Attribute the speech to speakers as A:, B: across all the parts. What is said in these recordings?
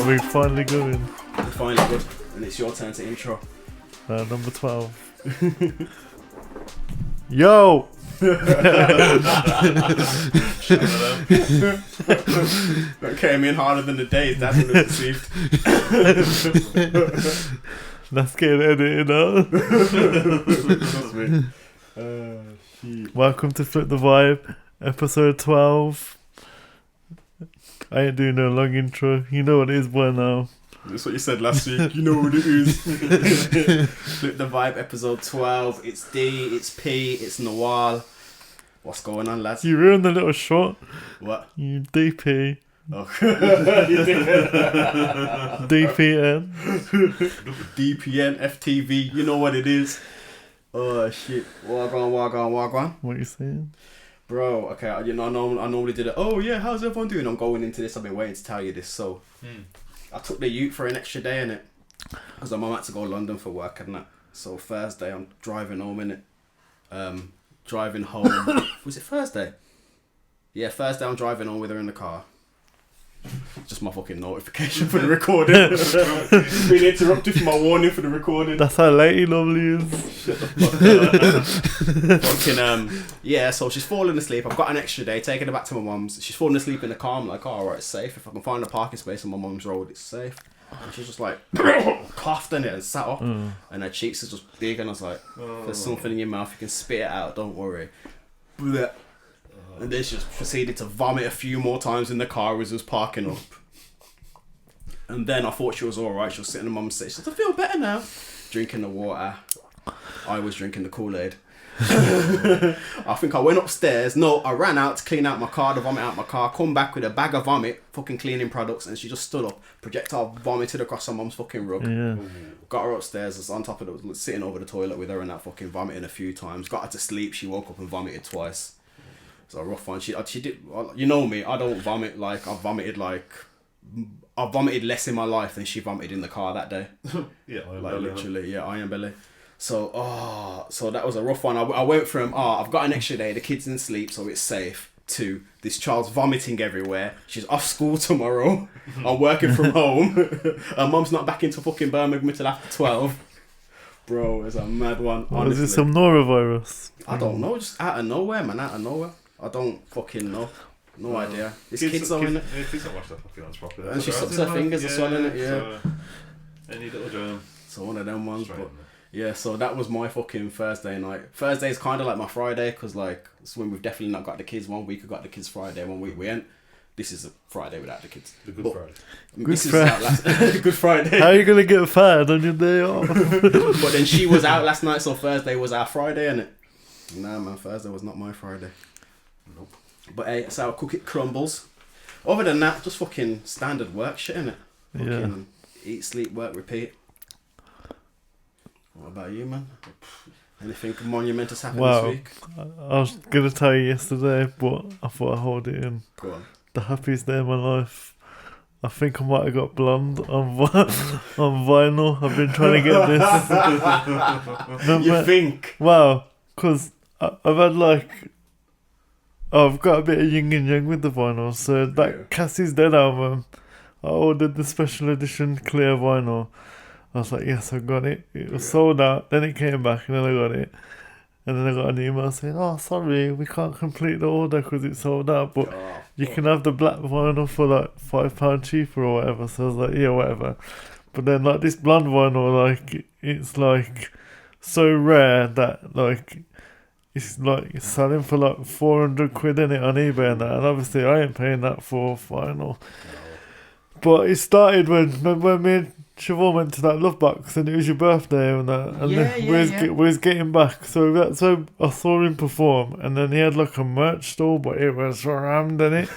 A: we're finally going.
B: We're finally good. And it's your turn to intro.
A: Number 12. Yo!
B: That came in harder than the days. That's what it received.
A: That's getting edited out. Welcome to Flip the Vibe, episode 12. I ain't doing no long intro. You know what it is by now.
B: That's what you said last week. You know what it is. Flip the Vibe, episode 12. It's D, it's P, it's Nawal. What's going on, lads?
A: You ruined the little shot.
B: What?
A: You DP.
B: Oh.
A: DPN.
B: DPN, FTV, you know what it is. Oh shit. Wagwan.
A: What are you saying?
B: Bro, okay, I normally did it. Oh yeah, how's everyone doing? I'm going into this. I've been waiting to tell you this. So, I took the ute for an extra day in it because I'm had to go to London for work and that. So Thursday I'm driving home in it. Driving home. Was it Thursday? Yeah, Thursday I'm driving home with her in the car. Just my fucking notification for the recording. Been interrupted for my warning for the recording.
A: That's how late he normally is.
B: Shut the fuck up. Fucking, yeah, so she's falling asleep. I've got an extra day, taking her back to my mum's. She's falling asleep in the car. I'm like, oh, alright, it's safe. If I can find a parking space on my mum's road, it's safe. And she's just like, coughed in it and sat up. And her cheeks are just big. And I was like, there's something in your mouth, you can spit it out, don't worry. Blech. And then she just proceeded to vomit a few more times in the car as I was parking up. And then I thought she was alright. She was sitting in mum's seat. She said, I feel better now. Drinking the water. I was drinking the Kool-Aid. I think I went upstairs. No, I ran out to clean out my car, to vomit out my car. Come back with a bag of vomit, fucking cleaning products. And she just stood up. Projectile vomited across her mum's fucking rug. Yeah. Got her upstairs. I was on top of it, sitting over the toilet with her and that fucking vomiting a few times. Got her to sleep. She woke up and vomited twice. It's a rough one. She did. You know me. I don't vomit like I vomited less in my life than she vomited in the car that day.
C: Yeah,
B: literally. Yeah, iron belly. So so that was a rough one. I went from I've got an extra day. The kid's in sleep, so it's safe. To this child's vomiting everywhere. She's off school tomorrow. I'm working from home. Her mum's not back into fucking Birmingham until after 12. Bro, it's a mad one. Honestly.
A: Is it some norovirus?
B: I don't know. Just out of nowhere, man. Out of nowhere. I don't fucking know. No idea. This kid's on it.
C: Kids don't wash their fucking hands properly.
B: And she sucks her fingers as well, innit? Yeah.
C: Any little germ.
B: So one of them ones. But yeah, so that was my fucking Thursday night. Thursday's kind of like my Friday because like it's when we've definitely not got the kids. 1 week I got the kids Friday. 1 week we ain't. This is a Friday without the kids.
C: The Good Friday.
B: Good Friday.
A: How are you going to get fat on your day off?
B: But then she was out last night, so Thursday was our Friday, innit? Nah, man, Thursday was not my Friday.
C: Nope.
B: But hey, that's how I cook it crumbles. Other than that, just fucking standard work shit, innit? Fucking eat, sleep, work, repeat. What about you, man? Anything monumentous happened this week?
A: I was going to tell you yesterday, but I thought I'd hold it in.
B: Go on.
A: The happiest day of my life. I think I might have got blonde on vinyl. I've been trying to get this.
B: You think?
A: Wow, because I've had I've got a bit of yin and yang with the vinyl. So that Cassie's Dead album, I ordered the special edition clear vinyl. I was like, yes, I got it. It was sold out. Then it came back and then I got it. And then I got an email saying, oh, sorry, we can't complete the order because it's sold out. But you can have the black vinyl for like £5 cheaper or whatever. So I was like, yeah, whatever. But then like this blonde vinyl, like it's like so rare that like it's like selling for like 400 quid in it on eBay and that. And obviously I ain't paying that for vinyl. But it started when me and Siobhan went to that love box and it was your birthday and that, and we was getting back, so that's why I saw him perform, and then he had like a merch store, but it was rammed in it.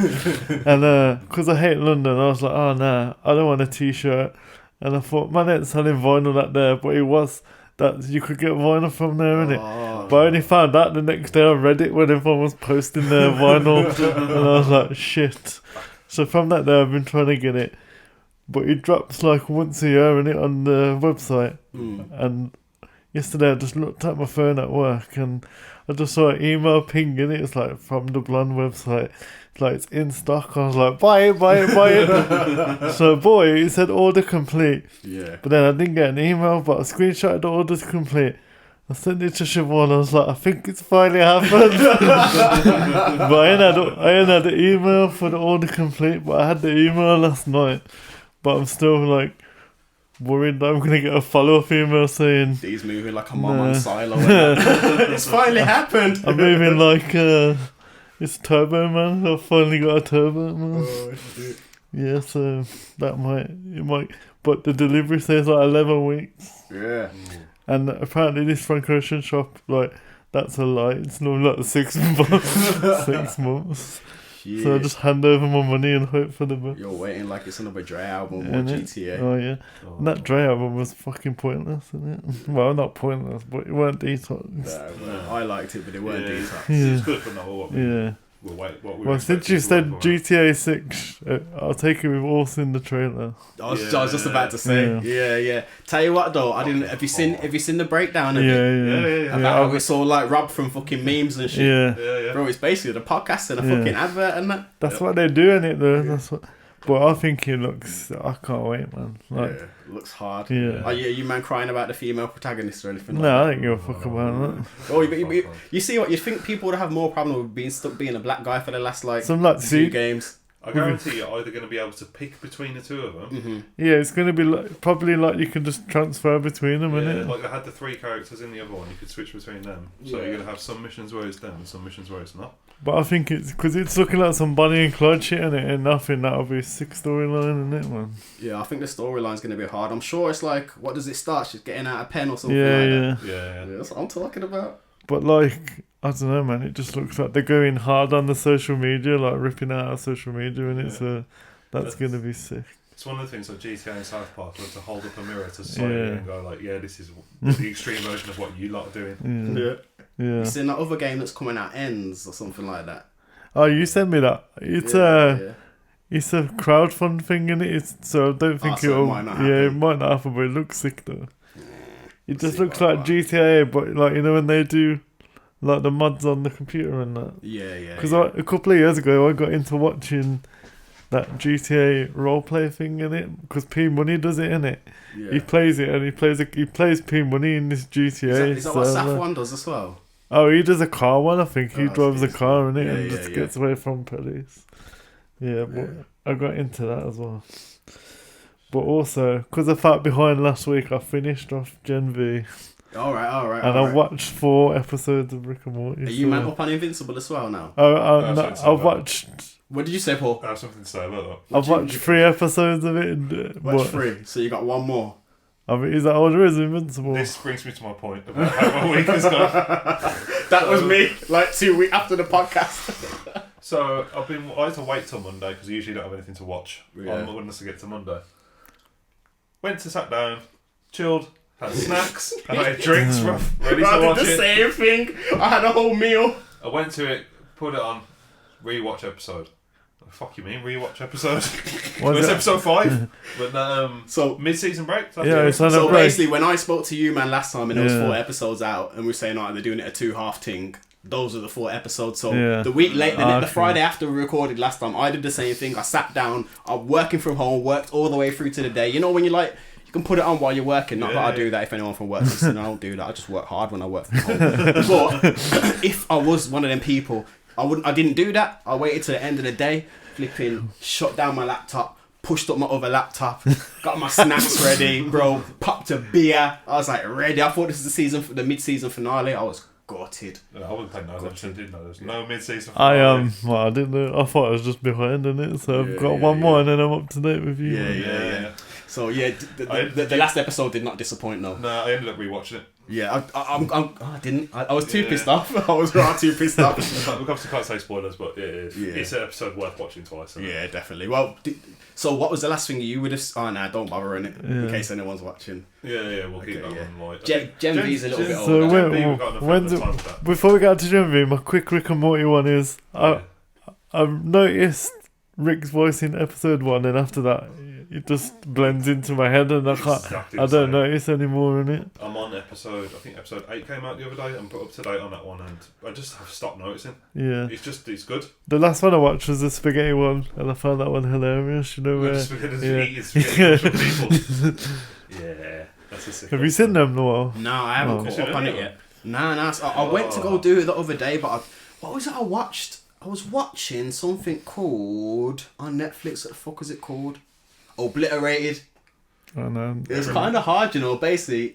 A: And because I hate London, I was like, oh nah, I don't want a t-shirt. And I thought, man, ain't selling vinyl that there, but it was that you could get vinyl from there, innit? But I only found out the next day on Reddit when everyone was posting their vinyl, and I was like, shit. So from that day I've been trying to get it. But it drops like once a year in it on the website, and yesterday I just looked at my phone at work and I just saw an email ping in it. It's like from the Blonde website. It's like it's in stock. I was like, buy it, buy it, buy it. So boy, it said order complete.
B: Yeah.
A: But then I didn't get an email, but I screenshotted the orders complete. I sent it to Siobhan. I was like, I think it's finally happened. But I ain't had the email for the order complete, but I had the email last night. But I'm still like worried that I'm gonna get a follow-up email saying
B: He's moving like a mom on silo. It's finally happened.
A: I'm moving like it's Turbo Man. I've finally got a Turbo Man.
B: Oh, shit.
A: Yeah, so it might. But the delivery says like 11 weeks.
B: Yeah.
A: And apparently this Frank Ocean shop, like, that's a lie. It's normally like 6 months. 6 months.
B: Shit.
A: So I just hand over my money and hope for the best.
B: You're waiting like it's another Dre album or
A: Innit?
B: GTA.
A: Oh, yeah. And that Dre album was fucking pointless, isn't it? Well, not pointless, but it weren't detox.
B: Nah, well, I liked it, but it weren't detox.
A: Yeah.
C: It's good, but not what we
A: Yeah.
C: we'll wait. What we
A: Well,
C: were
A: since you
C: expecting
A: said
C: to work
A: GTA 6, I'll take it with also in the trailer.
B: I was just about to say, yeah. Tell you what though, I didn't. Have you seen the breakdown of it?
C: Yeah.
B: About how it's all like robbed from fucking memes and shit.
A: Yeah.
C: Yeah.
B: Bro, it's basically the podcast and a
A: Yeah.
B: fucking advert and that.
A: That's what they're doing it though. That's what. But I think it looks. I can't wait, man. Like,
B: Yeah, looks hard.
A: Yeah.
B: Are you man crying about the female protagonist or anything?
A: no, I don't give a fuck about that.
B: Oh, but you see what you think people would have more problem with being stuck being a black guy for the last like
A: Some like
B: 2
A: see,
B: games.
C: I guarantee you're either going to be able to pick between the two of them.
B: Mm-hmm.
A: yeah, it's gonna be like, probably like you can just transfer between them,
C: Yeah,
A: innit?
C: like I had the 3 characters in the other one, you could switch between them. So
B: Yeah.
C: you're going to have some missions where it's them and some missions where it's not.
A: But I think it's because it's looking like some Bonnie and Clyde shit in it, and nothing that'll be a 6 storyline in it, man.
B: Yeah, I think the storyline's going to be hard. I'm sure it's like, what does it start? She's getting out a pen or something
A: Yeah,
B: like
A: yeah.
B: that.
C: Yeah.
B: Yeah, that's what I'm talking about.
A: But like, I don't know, man. It just looks like they're going hard on the social media, like ripping out our social media, and it's that's gonna be sick.
C: It's one of the things like GTA and South Park were to hold up a mirror to society
A: Yeah.
C: and go like, yeah, this is the extreme version of what you lot are doing.
A: Yeah, yeah.
B: You seen that other game that's coming out, Ends or something like that?
A: Oh, you sent me that. It's it's a crowdfund thing in it. So I don't think
B: so it
A: it'll.
B: might not
A: Yeah, it
B: happen.
A: might not happen, but it looks sick though. It just
B: see
A: looks
B: what-
A: like GTA, but like you know when they do like the mods on the computer and that.
B: Yeah.
A: Because a couple of years ago, I got into watching that GTA roleplay thing in it. Because P Money does it in it. He plays it and he plays P Money in this GTA.
B: Is that what
A: server.
B: Saf1 does as well?
A: Oh, he does a car one. I think he
B: Oh,
A: drives a
B: that's
A: car in it
B: Yeah,
A: and
B: yeah,
A: just
B: yeah.
A: gets away from police. Yeah, but I got into that as well. But also, because I felt behind last week, I finished off Gen V.
B: All right.
A: And I watched 4 episodes of Rick and Morty.
B: Are you man up on Invincible as well now?
A: I've watched.
B: What did you say, Paul?
C: I have something to say about that.
A: I've watched 3 episodes of it. And,
B: Watch 3, so you got one more.
A: I mean, is that all there is? Invincible.
C: This brings me to my point about how my week has gone.
B: That was me, like 2 weeks after the podcast.
C: So I had to wait till Monday because I usually don't have anything to watch
B: Yeah.
C: unless I get to Monday. Sat down, chilled, had snacks, and I had drinks ready to
B: I
C: watch
B: did the
C: it.
B: same thing. I had a whole meal.
C: I went to it, put it on, rewatch episode. What the fuck you mean rewatch episode?
A: Was
C: It's
A: it?
C: episode 5. But
B: So
C: mid-season break. That's
A: Yeah,
C: it.
A: it's on a
B: So
A: break.
B: basically, when I spoke to you, man, last time, and there was
A: Yeah.
B: 4 episodes out, and we were saying, they're doing it a 2-half thing. Those are the 4 episodes. So
A: Yeah.
B: the week late, the
A: Okay.
B: Friday after we recorded last time, I did the same thing. I sat down. I'm working from home. Worked all the way through to the day. You know when you like. You can put it on while you're working. Not that I do that if anyone from work listens. I don't do that. I just work hard when I work from home. But if I was one of them people, I didn't do that. I waited till the end of the day, flipping, shut down my laptop, pushed up my other laptop, got my snacks ready, bro, popped a beer. I was like ready. I thought this was the mid-season finale. I was gutted.
C: No, I wasn't paying no attention, didn't know. There's no mid-season.
A: I
C: finale.
A: well, I didn't know. I thought I was just behind in it, so I've
B: Yeah,
A: got
B: yeah,
A: one more,
B: yeah.
A: and then I'm up to date with you.
C: Yeah.
B: So yeah, the last episode did not disappoint though.
C: No, I ended up rewatching it.
B: Yeah, I didn't. I was too
C: Yeah.
B: pissed off. I was right too pissed off.
C: We obviously can't say spoilers, but
B: Yeah.
C: it's an episode worth watching twice. Isn't it?
B: Yeah, definitely. Well, so what was the last thing you would have? Oh, nah, don't bother in it in
A: Yeah.
B: case anyone's watching.
C: Yeah, we'll keep
B: Okay,
C: that
B: yeah.
C: one light.
B: Gen V's a little bit
A: So
B: older.
A: wait,
C: We've got enough
A: when's
C: time
A: it,
C: for that.
A: before we get to Gen V, my quick Rick and Morty one is
C: Yeah.
A: I've noticed Rick's voice in episode 1, and after that it just blends into my head, and I
C: Exactly
A: don't
C: the same.
A: notice anymore in it.
C: I'm on episode 8 came out the other day. I'm put up to date on that one, and I just have stopped noticing.
A: Yeah.
C: It's good.
A: The last one I watched was the spaghetti one, and I found that one hilarious. You know where?
C: Spaghetti people. Yeah, that's a sick
A: Have
C: one.
A: you seen them, Nawal?
B: No, I haven't
A: Oh.
B: caught up on it yet. Nah. So I went to go do it the other day, but what was it I watched? I was watching something called on Netflix. What the fuck was it called? Obliterated.
A: I know.
B: It was kind of hard, you know. Basically,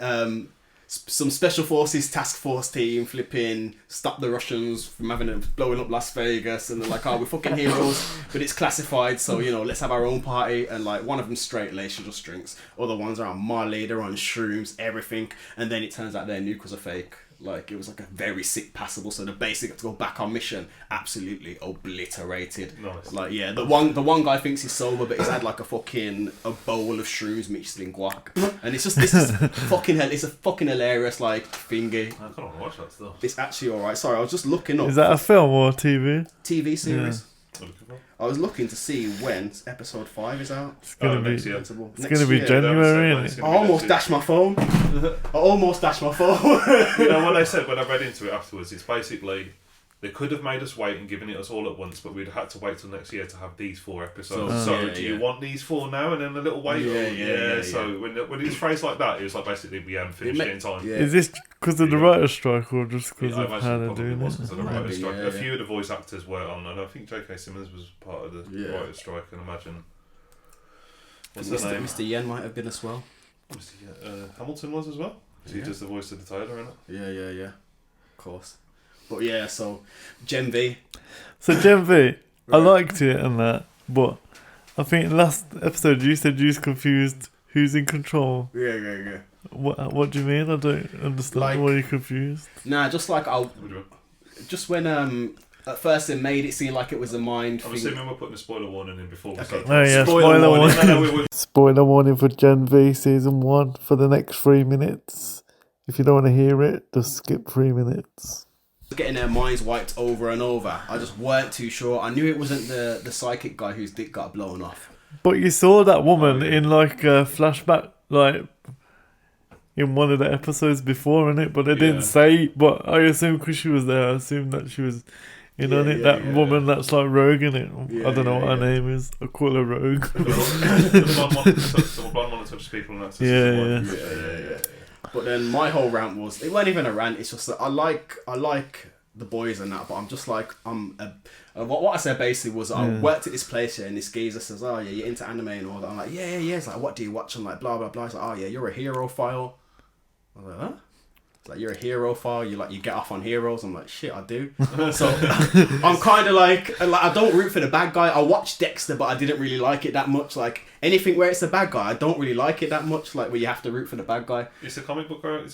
B: some special forces task force team flipping stop the Russians from blowing up Las Vegas, and they're like, "Oh, we're fucking heroes," but it's classified, so you know, let's have our own party. And like, one of them straight laced, she just drinks. Other ones are on Molly, they're on shrooms, everything. And then it turns out their nuke was a fake. Like, it was like a very sick passable, so the basic got to go back on mission. Absolutely obliterated.
C: Nice.
B: Like, yeah, the one guy thinks he's sober, but he's had like a bowl of shrooms mixed in guac, and it's just this is fucking hell. It's a fucking hilarious like thingy.
C: I kind of want to watch that still.
B: It's actually alright. Sorry, I was just looking up
A: Is that a film or TV?
B: TV series.
C: What are you looking for?
B: I was looking to see when episode 5 is out.
A: It's gonna be.
C: next year.
A: It's gonna be
B: year.
A: January,
C: It's
A: isn't it?
C: gonna
B: I
C: be
B: almost
C: next
B: dashed my phone. I almost dashed my phone.
C: You know what they said when I read into it afterwards? It's basically they could have made us wait and given it us all at once, but we'd had to wait till next year to have these 4 episodes. So
B: yeah,
C: do you want these 4 now and then a little wait?
B: Yeah.
C: So when it was phrased like that, it was like basically we haven't finished it in time.
B: Yeah.
A: Is this because of the
C: Yeah.
A: writer's strike or just
C: Yeah,
A: because
C: I
A: of
C: imagine
A: how
C: it
A: they're
C: probably
A: doing
C: was
A: it?
C: because of the
B: Maybe,
C: writer's strike.
B: yeah,
C: A
B: yeah.
C: few of the voice actors were on, and I think J.K. Simmons was part of the writer's strike. I can imagine. What's her name?
B: Mr. Yen might have been as well.
C: Hamilton was as well. He
B: Yeah.
C: does the voice of the Taylor in it.
B: Yeah. Of course. But yeah, so Gen V.
A: So Gen V, I
B: Right.
A: liked it and that, but I think last episode you said you was confused. Who's in control?
B: Yeah.
A: What do you mean? I don't understand
B: Like-
A: why you're confused.
B: Nah, just like just when at first it made it seem like it was a mind
C: I'm
B: thing.
C: assuming we're putting a spoiler warning in before we
B: Okay.
C: start.
A: Oh yeah,
B: Spoiler
A: spoiler
B: warning.
A: warning.
C: No, we would.
A: Spoiler warning for Gen V season 1 for the next 3 minutes. If you don't want to hear it, just skip 3 minutes.
B: Getting their minds wiped over and over. I just weren't too sure. I knew it wasn't the psychic guy whose dick got blown off.
A: But you saw that woman
C: Oh, yeah.
A: in like a flashback, like in one of the episodes before, innit? But they
C: Yeah.
A: didn't say. But I assume because she was there, I assume that she was in on it. That woman that's like Rogue in it.
B: Yeah,
A: I don't know
B: yeah,
A: what her
B: yeah.
A: name is. I call her Rogue.
C: The blonde one that touches people and that's
A: Yeah.
B: But then my whole rant was, it wasn't even a rant, it's just that I like the boys and that, but I'm just like, what I said basically was, I worked at this place here and this geezer says, oh yeah, you're into anime and all that. I'm like, yeah. It's like, what do you watch? I'm like, blah, blah, blah. It's like, oh yeah, you're a hero file. I was like, huh? It's like, you're a hero file, you get off on heroes. I'm like, shit, I do. So I'm kind of like, I don't root for the bad guy. I watched Dexter, but I didn't really like it that much. Like, anything where it's a bad guy, I don't really like it that much. Like, where you have to root for the bad guy.
C: It's a comic book growing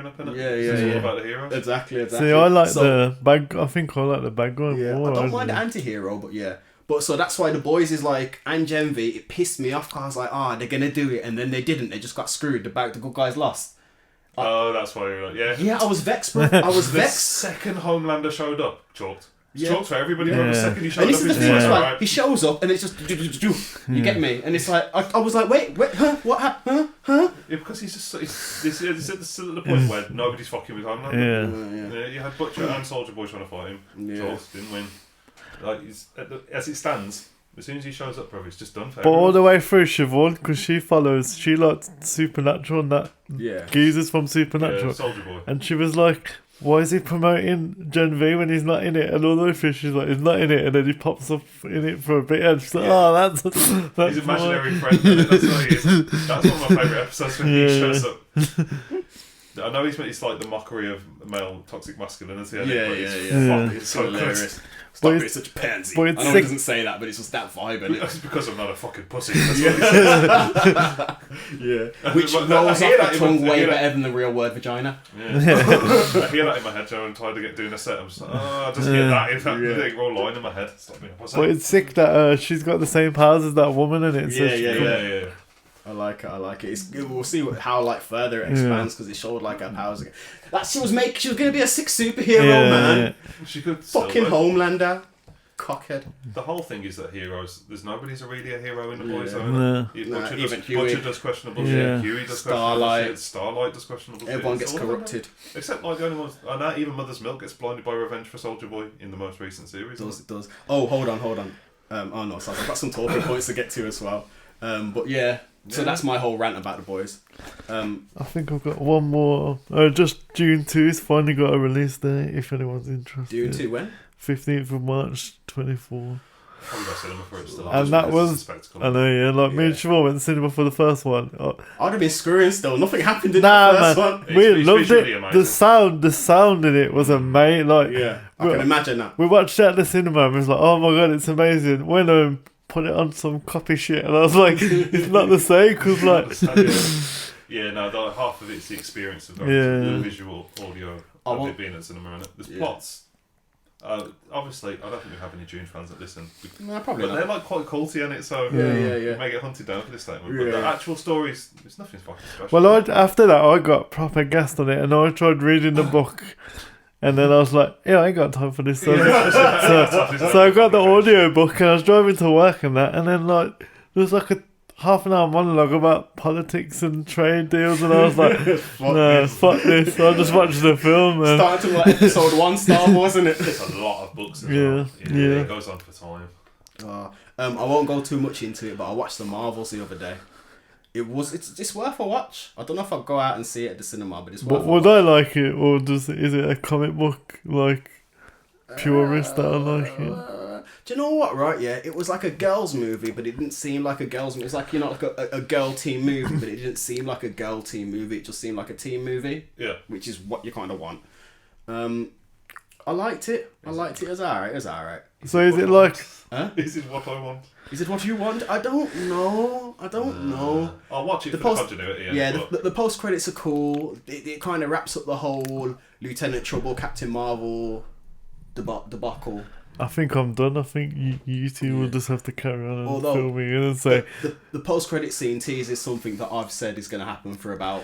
C: up in it.
B: Yeah,
C: It's
B: yeah.
C: all about the heroes.
B: Exactly.
A: See, I like the bad. I think I like the bad guy
B: Yeah,
A: more.
B: I don't mind the
A: actually.
B: anti-hero, but yeah. But so that's why the boys is like, and Gen V, it pissed me off because I was like, they're gonna do it, and then they didn't. They just got screwed. The good guys lost.
C: Oh, that's why you're like, yeah.
B: Yeah, I was vexed, bro. I was
C: The
B: vexed.
C: second Homelander showed up, chalked.
B: Yeah.
C: Chalked for everybody, but the
A: Yeah.
C: second he showed
B: And
C: up,
B: this is the
C: it's
B: thing,
C: like,
B: it's like,
C: alright.
B: he shows up and it's just, you get me? And it's like, I was like, wait, huh? What happened? Huh?
C: Yeah, because he's just, it's still at the point where nobody's fucking with Homelander.
A: Yeah.
C: Yeah, you had Butcher and Soldier Boy trying to fight him.
B: Yeah.
C: Chalked, didn't win. Like, as it stands, as soon as he shows up, bro, it's just done for
A: But all
C: everyone.
A: the way through Siobhan, because she likes Supernatural and that
B: Yeah.
A: geezer's from
C: Yeah,
A: Supernatural.
C: Soldier Boy.
A: And she was like, why is he promoting Gen V when he's not in it? And all the way through, she's like, he's not in it. And then he pops up in it for a bit. And she's like, that's
C: His imaginary friend, that's what he is. That's one of my favourite episodes when he shows up. I know it's like the mockery of male toxic masculinity. I think,
B: Yeah,
C: but
B: yeah,
C: it's
B: yeah.
C: fucking
B: It's
C: so
B: hilarious.
C: good.
B: Stop
A: But
B: being such a pansy.
A: but
B: I
A: it's
B: know
A: sick-
B: it doesn't say that, but it's just that vibe, isn't it?
C: It's because I'm not a fucking pussy. That's what it is.
B: Yeah. Which
C: But
B: rolls
C: I
B: off
C: hear that
B: the
C: in
B: tongue
C: my- I
B: way
C: hear that-
B: better than the real word vagina.
C: Yeah. I hear that in my head, Joe, and trying to get doing a set. I'm just like, I just hear that in that thing roll line in my head. Stop being a pussy.
A: But it's sick that she's got the same powers as that woman in it. So
B: Yeah,
A: she
B: yeah,
A: can-
C: yeah.
B: I like it. We'll see how like further it expands because it showed like her powers again. That she was gonna be a sick superhero,
A: Yeah,
B: man.
A: yeah.
C: She could
B: Fucking
C: still,
B: Homelander. cockhead.
C: The whole thing is that heroes, there's nobody's really a hero in the boys'
B: Yeah.
C: zone.
A: No.
C: Butcher,
B: Huey.
C: does questionable
A: Yeah.
C: shit. Huey does
B: Starlight.
C: questionable shit. Starlight does questionable shit.
B: Everyone
C: It's
B: gets
C: all of them.
B: corrupted.
C: Except like the only ones, and that even Mother's Milk gets blinded by revenge for Soldier Boy in the most recent series.
B: It does. Oh, hold on. Oh no, sorry, I've got some talking points to get to as well. But yeah, so that's my whole rant about the boys.
A: I think I've got one more. Just June 2's finally got a release date, if anyone's interested.
B: June 2 when?
A: 15th of March 24.
C: Probably got cinema for it still.
A: And that
C: It's
A: was,
C: a spectacle.
A: I know, yeah, like me and
B: Yeah.
A: Siobhan went to cinema for the first one.
B: I'd have been screwing still. Nothing happened in
A: Nah,
B: the first
A: man,
B: one.
A: we
C: It's
A: loved
C: visually
A: it.
C: amazing.
A: The sound in it was amazing. Like,
B: Yeah, I can imagine that.
A: we watched it at the cinema and we was like, oh my god, it's amazing. Went home, put it on some copy shit, and I was like, it's not the same, because like,
C: Yeah, no, half of it's the experience of
A: Yeah.
C: the visual, audio of it being at cinema. And there's plots. Obviously, I don't think we have any Dune fans that listen.
B: No, probably
C: But
B: not.
C: they're like quite culty in it, so
B: Yeah.
C: we may get hunted down for this statement. But
B: Yeah.
C: the actual stories, there's nothing fucking special.
A: well, after that, I got proper gassed on it, and I tried reading the book, and then I was like, yeah, I ain't got time for this. So, so I got the audio book, and I was driving to work and that, and then like there was like a half an hour monologue about politics and trade deals, and I was like, no, fuck this. I just watched the film. And
B: Starting to like episode 1 Star Wars, isn't it?
C: It's a lot of books as
A: Yeah,
C: well.
A: yeah.
C: It goes on for time.
B: I won't go too much into it, but I watched the Marvels the other day. It's worth a watch. I don't know if I'll go out and see it at the cinema, but it's worth
A: but
B: a
A: would
B: watch.
A: I like it, or is it a comic book like purist that I like it?
B: Do you know what, right? Yeah, it was like a girls' movie, but it didn't seem like a girls' movie. It's like, like a girl teen movie, but it didn't seem like a girl teen movie. It just seemed like a teen movie,
C: Yeah.
B: which is what you kind of want. I liked it. It was alright.
A: So is it like?
B: Huh?
C: This is what I want.
B: Is it what you want? I don't know.
C: I'll watch it
B: The
C: for
B: post-
C: the continuity.
B: Yeah,
C: but
B: the post credits are cool. It kind of wraps up the whole Lieutenant Trouble, Captain Marvel debacle.
A: I think I'm done. I think you two will just have to carry on and
B: Although-
A: filming it and say,
B: The post credit scene teases something that I've said is going to happen for about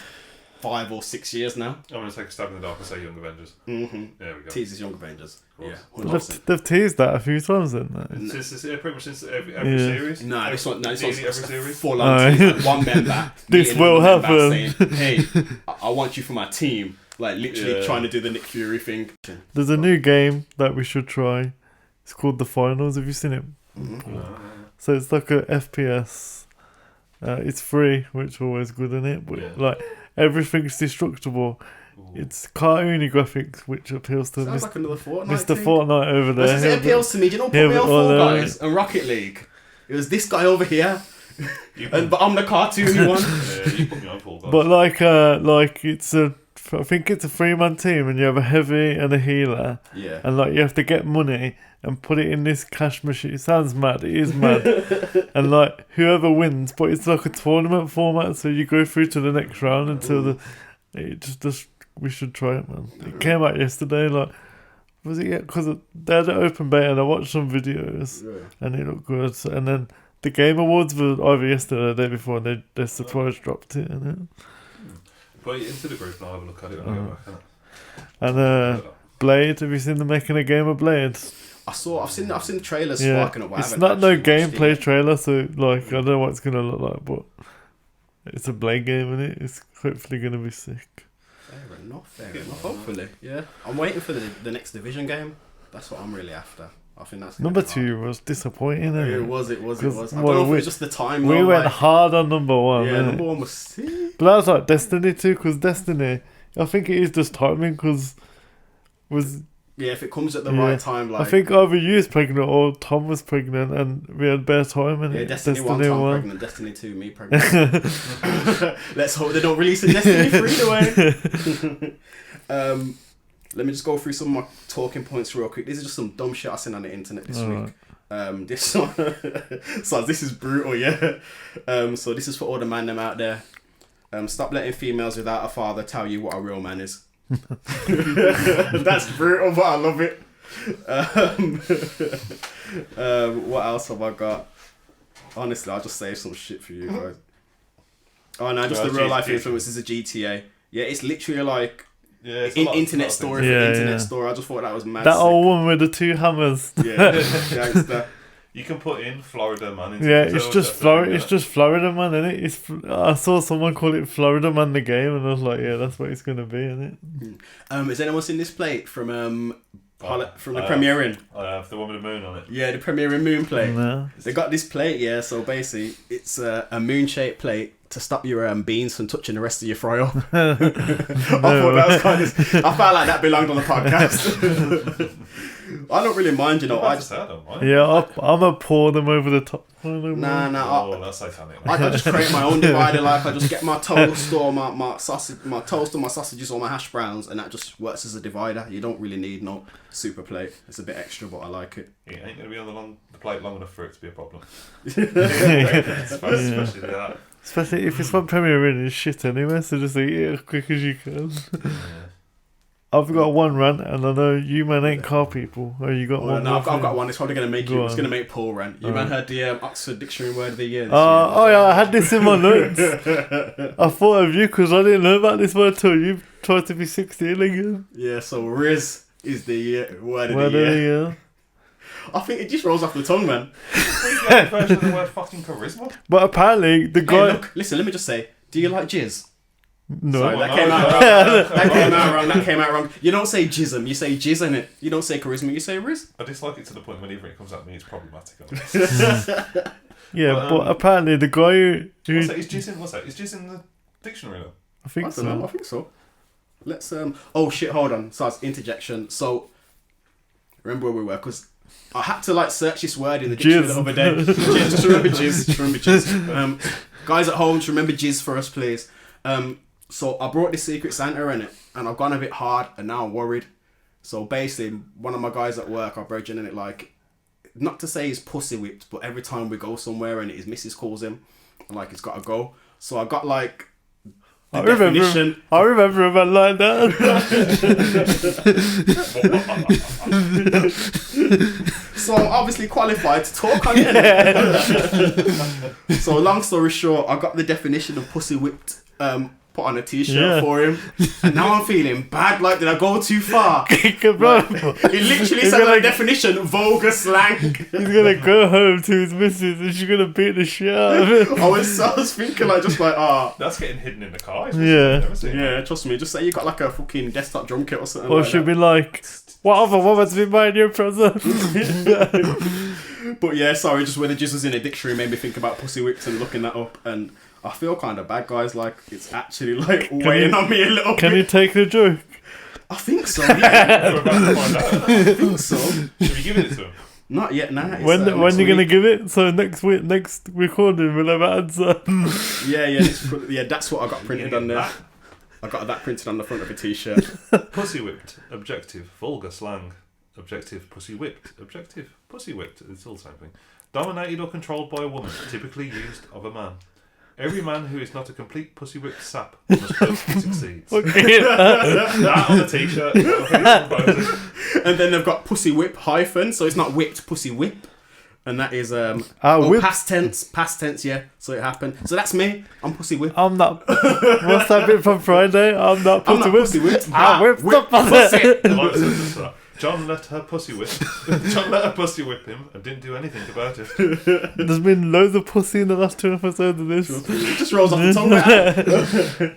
B: 5 or 6 years now.
C: I'm going to take a stab in the dark and say Young Avengers.
B: Mm-hmm.
C: There we go.
B: Teases Young Avengers.
C: course.
B: Yeah,
A: Well,
B: 100%.
A: they've teased that a few times, haven't they?
C: Pretty much since every
A: Yeah.
C: series.
B: No, this one,
C: Nearly every series.
B: full
A: Aye.
B: on team. One member.
A: This
B: meeting
A: will
B: another member
A: happen.
B: Saying, hey, I want you for my team. Like literally
C: Yeah.
B: trying to do the Nick Fury thing.
A: There's a new game that we should try. It's called The Finals. Have you seen it? So it's like a FPS. It's free, which is always good in it. But
C: Yeah.
A: like everything's destructible. It's cartoony graphics, which appeals to
B: Sounds like another Fortnite.
A: Mr.
B: thing.
A: Fortnite over there.
B: As it appeals to me. Do you know what
A: Yeah,
B: put me
A: but
B: on
A: all
B: Fall
A: that-
B: Guys and Rocket League? It was this guy over here,
C: You
B: but I'm the cartoony one.
C: Yeah, you put me on Fall Guys.
A: But like it's I think it's a 3-man team, and you have a heavy and a healer,
B: Yeah.
A: and like you have to get money and put it in this cash machine. It sounds mad. It is mad. And like whoever wins, but it's like a tournament format, so you go through to the next round until it just we should try it, man. It came out yesterday. Like, was it yet? Because they had an open beta, and I watched some videos, and it looked good. So, and then the Game Awards were either yesterday or the day before, and they surprise dropped it.
C: Put it into the group and I'll have a look at it when I go back.
A: And Blade, have you seen them making a game of Blade?
B: I've seen the trailers
A: Yeah,
B: sparking up. But I
A: it's
B: haven't
A: not no
B: actually watched
A: gameplay
B: it.
A: trailer, so like I don't know what it's gonna look like, but it's a Blade game, and it's hopefully gonna be sick.
B: Fair enough. Hopefully, yeah. I'm waiting for the next Division game. That's what I'm really after. I think that's
A: Number
B: gonna be
A: 2 was disappointing.
B: hard.
A: Innit?
B: It was. I don't
A: Because,
B: know if it
A: well,
B: was just the time.
A: We
B: though,
A: went
B: like,
A: hard on number 1.
B: yeah,
A: innit?
B: number 1 was sick.
A: But that was like Destiny too, because Destiny, I think it is just timing, because
B: Yeah, if it comes at the
A: Yeah.
B: right time, like
A: I think either you was pregnant or Tom was pregnant, and we had bare time. And
B: yeah, Destiny 1 time pregnant, Destiny 2 me pregnant. Let's hope they don't release a Destiny 3 away. Let me just go through some of my talking points real quick. These are just some dumb shit I seen on the internet this week. This one, so this is brutal, yeah. So this is for all the man them out there. Stop letting females without a father tell you what a real man is. That's brutal, but I love it. What else have I got? Honestly, I'll just save some shit for you guys. Oh no, just the real life influences of GTA. Yeah, it's literally like
C: Yeah, it's a lot
B: internet
C: of
B: story
C: things.
B: for
A: Yeah,
B: internet
A: yeah.
B: story. I just thought that was mad.
A: That
B: sick.
A: old one with the 2 hammers.
B: Yeah, gangster.
C: You can put in Florida Man into
A: Yeah,
C: it,
A: it's
C: so
A: just
C: that's
A: Florida.
C: the
A: It's
C: thing,
A: just Florida Man, isn't it? I saw someone call it Florida Man the game, and I was like, yeah, that's what it's gonna be, isn't it?
B: Has anyone seen this plate from the
C: I
B: premiering?
C: I have the one with the moon on it.
B: Yeah, the premiering moon plate.
A: No.
B: They got this plate, yeah. So basically, it's a moon-shaped plate to stop your beans from touching the rest of your fry up. I thought that was kind of. I felt like that belonged on the podcast. I don't really mind, you know. I
C: don't mind.
A: Yeah, I'm gonna pour them over the top.
B: nah.
C: Oh, that's satanic.
B: I just create my own divider. Like I just get my toast or my sausage, my toast or my sausages or my hash browns, and that just works as a divider. You don't really need no super plate. It's a bit extra, but I like it.
C: It ain't gonna be on the plate long enough for it to be a problem. Especially that.
A: Especially if it's from Premier Inn, it's shit anyway. So just eat it as quick as you can.
C: Yeah.
A: I've got one rant, and I know you man ain't car people. Or you got one?
B: No,
A: more
B: I've got
A: thing?
B: one. It's probably gonna make
A: Go
B: you. It's
A: on.
B: gonna make Paul rant. You man heard the Oxford Dictionary Word of the Year. This
A: Oh
B: year?
A: yeah, I had this in my notes. I thought of you because I didn't know about this word till you tried to be 16 again.
B: Yeah. So Riz is the word of
A: Word
B: the
A: of the
B: year.
A: year.
B: I think it just rolls off the tongue, man.
C: We've got the version of the word fucking charisma.
A: But apparently the
B: Hey,
A: guy.
B: look, listen. Let me just say. Do you like jizz?
A: No.
B: Sorry, that
C: no,
B: came
C: no,
B: out
C: no,
B: wrong.
C: no,
B: That came out wrong. That came out wrong. You don't say jism. You say jizz in it. You don't say charisma. You say Riz.
C: I dislike it to the point whenever it comes at me, it's problematic.
A: Yeah,
C: But,
A: but apparently the guy who
C: What's that? Is jizz in the dictionary now?
A: I think
B: I don't know. I
A: so.
B: think so. Let's Oh shit! Hold on. So it's interjection. So remember where we were? Because I had to like search this word in the dictionary the other day. Jizz, just remember jizz. Just remember jizz. Guys at home, just remember jizz for us, please. So I brought this Secret Santa in it, and I've gone a bit hard, and now I'm worried. So basically, one of my guys at work, I've broken in it like, not to say he's pussy whipped, but every time we go somewhere and his missus calls him, like he's got to go. So I got like the definition.
A: I remember a man like that.
B: So I'm obviously qualified to talk on it. So long story short, I got the definition of pussy whipped. Put on a t-shirt for him, and now I'm feeling bad. Like, did I go too far? It literally said on the definition, vulgar slang.
A: He's gonna go home to his missus and she's gonna beat the shit out of him.
B: I was thinking like, just like,
C: That's getting hidden in the car.
B: yeah, trust me. Just say you got like a fucking desktop drum kit or something.
A: Or
B: like
A: she'll
B: that.
A: be like, what other woman's been buying your present?
B: But yeah, sorry, just when the jizz was in a dictionary made me think about pussy whips and looking that up, and I feel kind of bad, guys. Like, it's actually like weighing on me a little
A: Can you
B: bit.
A: take the joke?
B: I think so. Yeah,
C: We're about to find out.
B: I think so.
C: Should we give it to him?
B: Not yet. Nah. It's,
A: When
B: next
A: you gonna
B: week.
A: give it? So next week, next recording, we'll have an answer.
B: Yeah. That's what I got printed on there. I got that printed on the front of a t-shirt.
C: Pussy whipped, objective, vulgar slang. Objective, pussy whipped. Objective, pussy whipped. It's all the same thing. Dominated or controlled by a woman, typically used of a man. Every man who is not a complete pussy whipped sap must hope he succeeds.
A: Okay.
C: That on the t-shirt.
B: And then they've got pussy whip hyphen, so it's not whipped, pussy whip. And that is
A: whip.
B: past tense, yeah. So it happened. So that's me. I'm pussy whip.
A: I'm not. What's that bit from Friday? I'm not
B: I'm
A: pussy
B: not
A: whipped.
B: pussy whipped.
A: I whipped
B: whip
A: up on
B: pussy.
A: it.
C: I like the sentence for that. John let her pussy whip. John let her pussy whip him and didn't do anything about it.
A: There's been loads of pussy in the last 2 episodes of this.
B: It just rolls off the tongue. Like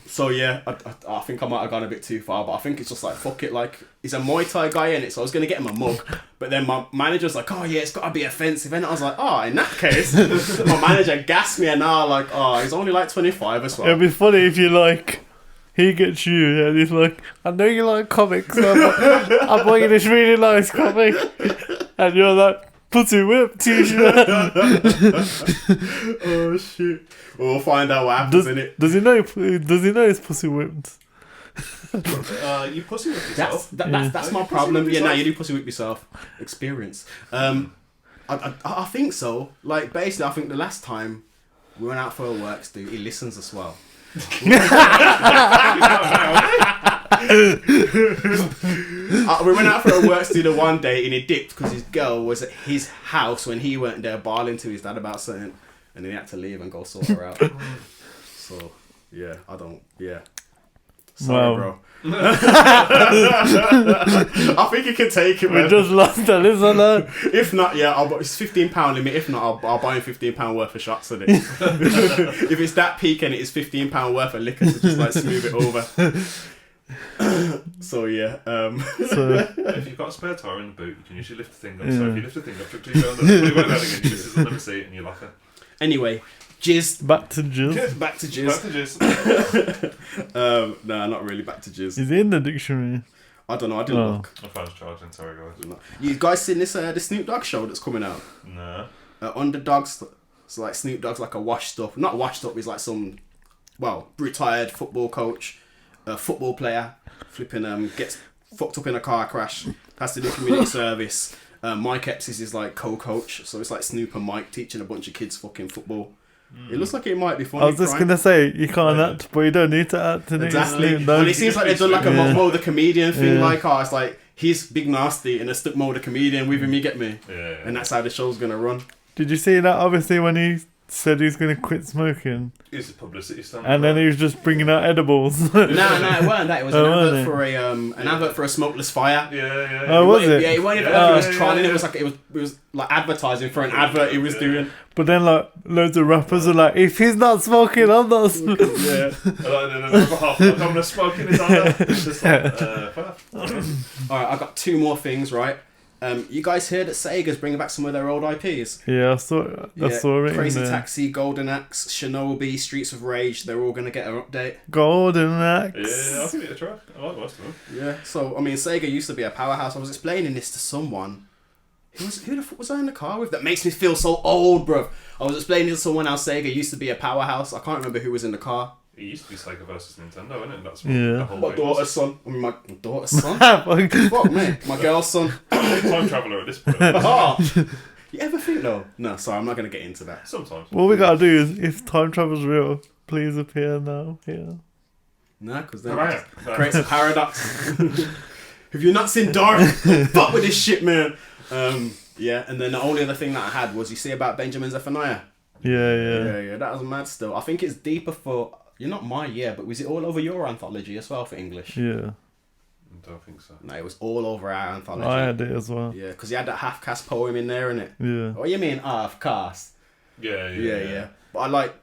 B: so yeah, I think I might have gone a bit too far, but I think it's just like, fuck it, like, he's a Muay Thai guy in it, so I was going to get him a mug, but then my manager's like, oh yeah, it's got to be offensive, and I was like, oh, in that case, my manager gassed me, and now like, oh, he's only like 25 as well.
A: It'd be funny if you like, he gets you and he's like, I know you like comics, so I'm buying this really nice comic, and you're like, pussy whip t-shirt.
B: Oh shit. We'll find out what happens in it.
A: Does he know it's pussy whipped?
C: You pussy whip yourself.
B: That's my problem. Yeah, now you do pussy whip yourself. Experience. I think so. Like, basically, I think the last time we went out for a works do, he listens as well. We went out for a works do the one day and he dipped because his girl was at his house when he weren't there bawling to his dad about something, and then he had to leave and go sort her out. So yeah, Sorry,
A: Wow.
B: bro. I think you can take it,
A: We
B: man.
A: just lost a listener.
B: If not, yeah, it's £15 limit. If not, I'll buy him £15 worth of shots of it. If it's that peak and it is £15 worth of liquor to just like smooth it over. So yeah.
A: So
C: If you've got a spare tire in the boot, you can usually lift the thing up. So if you lift the thing up, quickly go on the put it back down again, you just let me see it and you're laughing.
B: Anyway, jizz.
A: back to Jill.
B: Back to jizz.
C: Back to jizz.
B: Nah, not really back to jizz.
A: Is he in the dictionary?
B: I don't know. I didn't
A: Oh.
B: look.
C: My phone's charging, sorry guys.
B: You guys seen this the Snoop Dogg show that's coming out?
C: Nah.
B: Underdogs. So like Snoop Dogg's like a not washed up. He's like some, retired football coach, football player, flipping gets fucked up in a car crash, has to do community service. Mike Epps is his like co-coach, so it's like Snoop and Mike teaching a bunch of kids fucking football. It looks like it might be funny.
A: I was just gonna say you can't act, but you don't need to act in
B: Exactly.
A: it.
B: Well, it seems like they've done like a
A: Yeah.
B: Mo the comedian thing.
A: Yeah.
B: Like, it's like he's big nasty and a stuck Mo the comedian with him. You get me?
C: Yeah.
B: And that's how the show's gonna run.
A: Did you see that? Obviously, when he said he's gonna quit smoking,
C: It's a publicity stunt.
A: and then he was just bringing out edibles.
B: No, it weren't that. It was an
A: Oh,
B: advert
A: wasn't
B: for an advert for a smokeless fire.
C: Yeah.
A: Oh, was it?
B: Yeah, it wasn't even
C: Yeah,
B: like he was
C: yeah,
B: trying.
C: yeah.
B: It was like it was like advertising for an advert he was doing.
A: But then, like, loads of rappers are like, if he's not smoking, I'm not smoking.
B: Yeah.
C: And then another half like, I'm gonna smoke in his honor. It's just like, fair.
B: All right, I got two more things. Right. You guys hear that Sega's bringing back some of their old IPs?
A: Yeah, I saw it.
B: Crazy
A: in there.
B: Taxi, Golden Axe, Shinobi, Streets of Rage. They're all gonna get an update.
A: Golden Axe.
C: Yeah, I'll give it a try. I like most of them.
B: Yeah. So I mean, Sega used to be a powerhouse. I was explaining this to someone. Who the fuck was I in the car with? That makes me feel so old, bruv. I was explaining to someone how Sega used to be a powerhouse. I can't remember who was in the car.
C: It used to be Sega versus Nintendo, isn't it? That's what
A: Yeah.
C: the whole
B: My
C: thing was.
B: daughter's son. I mean, my daughter's son.
A: Fuck.
B: Fuck me. My girl's son.
C: Time traveller at this point.
B: Oh. You ever think though? No, sorry, I'm not gonna get into that.
C: Sometimes.
A: What we gotta do is, if time travel's real, please appear now. Yeah.
B: Nah, because then
C: Right.
B: it creates a paradox. Have you not seen Dark? Fuck with this shit, man. Yeah, and then the only other thing that I had was, you see about Benjamin Zephaniah?
A: Yeah.
B: Yeah, that was mad still. I think it's deeper for, you're not my year, but was it all over your anthology as well for English?
A: Yeah.
C: I don't think so.
B: No, it was all over our anthology.
A: I had it as well.
B: Yeah, because he had that half-cast poem in there, innit?
A: Yeah.
B: What you mean half-cast? Yeah. But I like,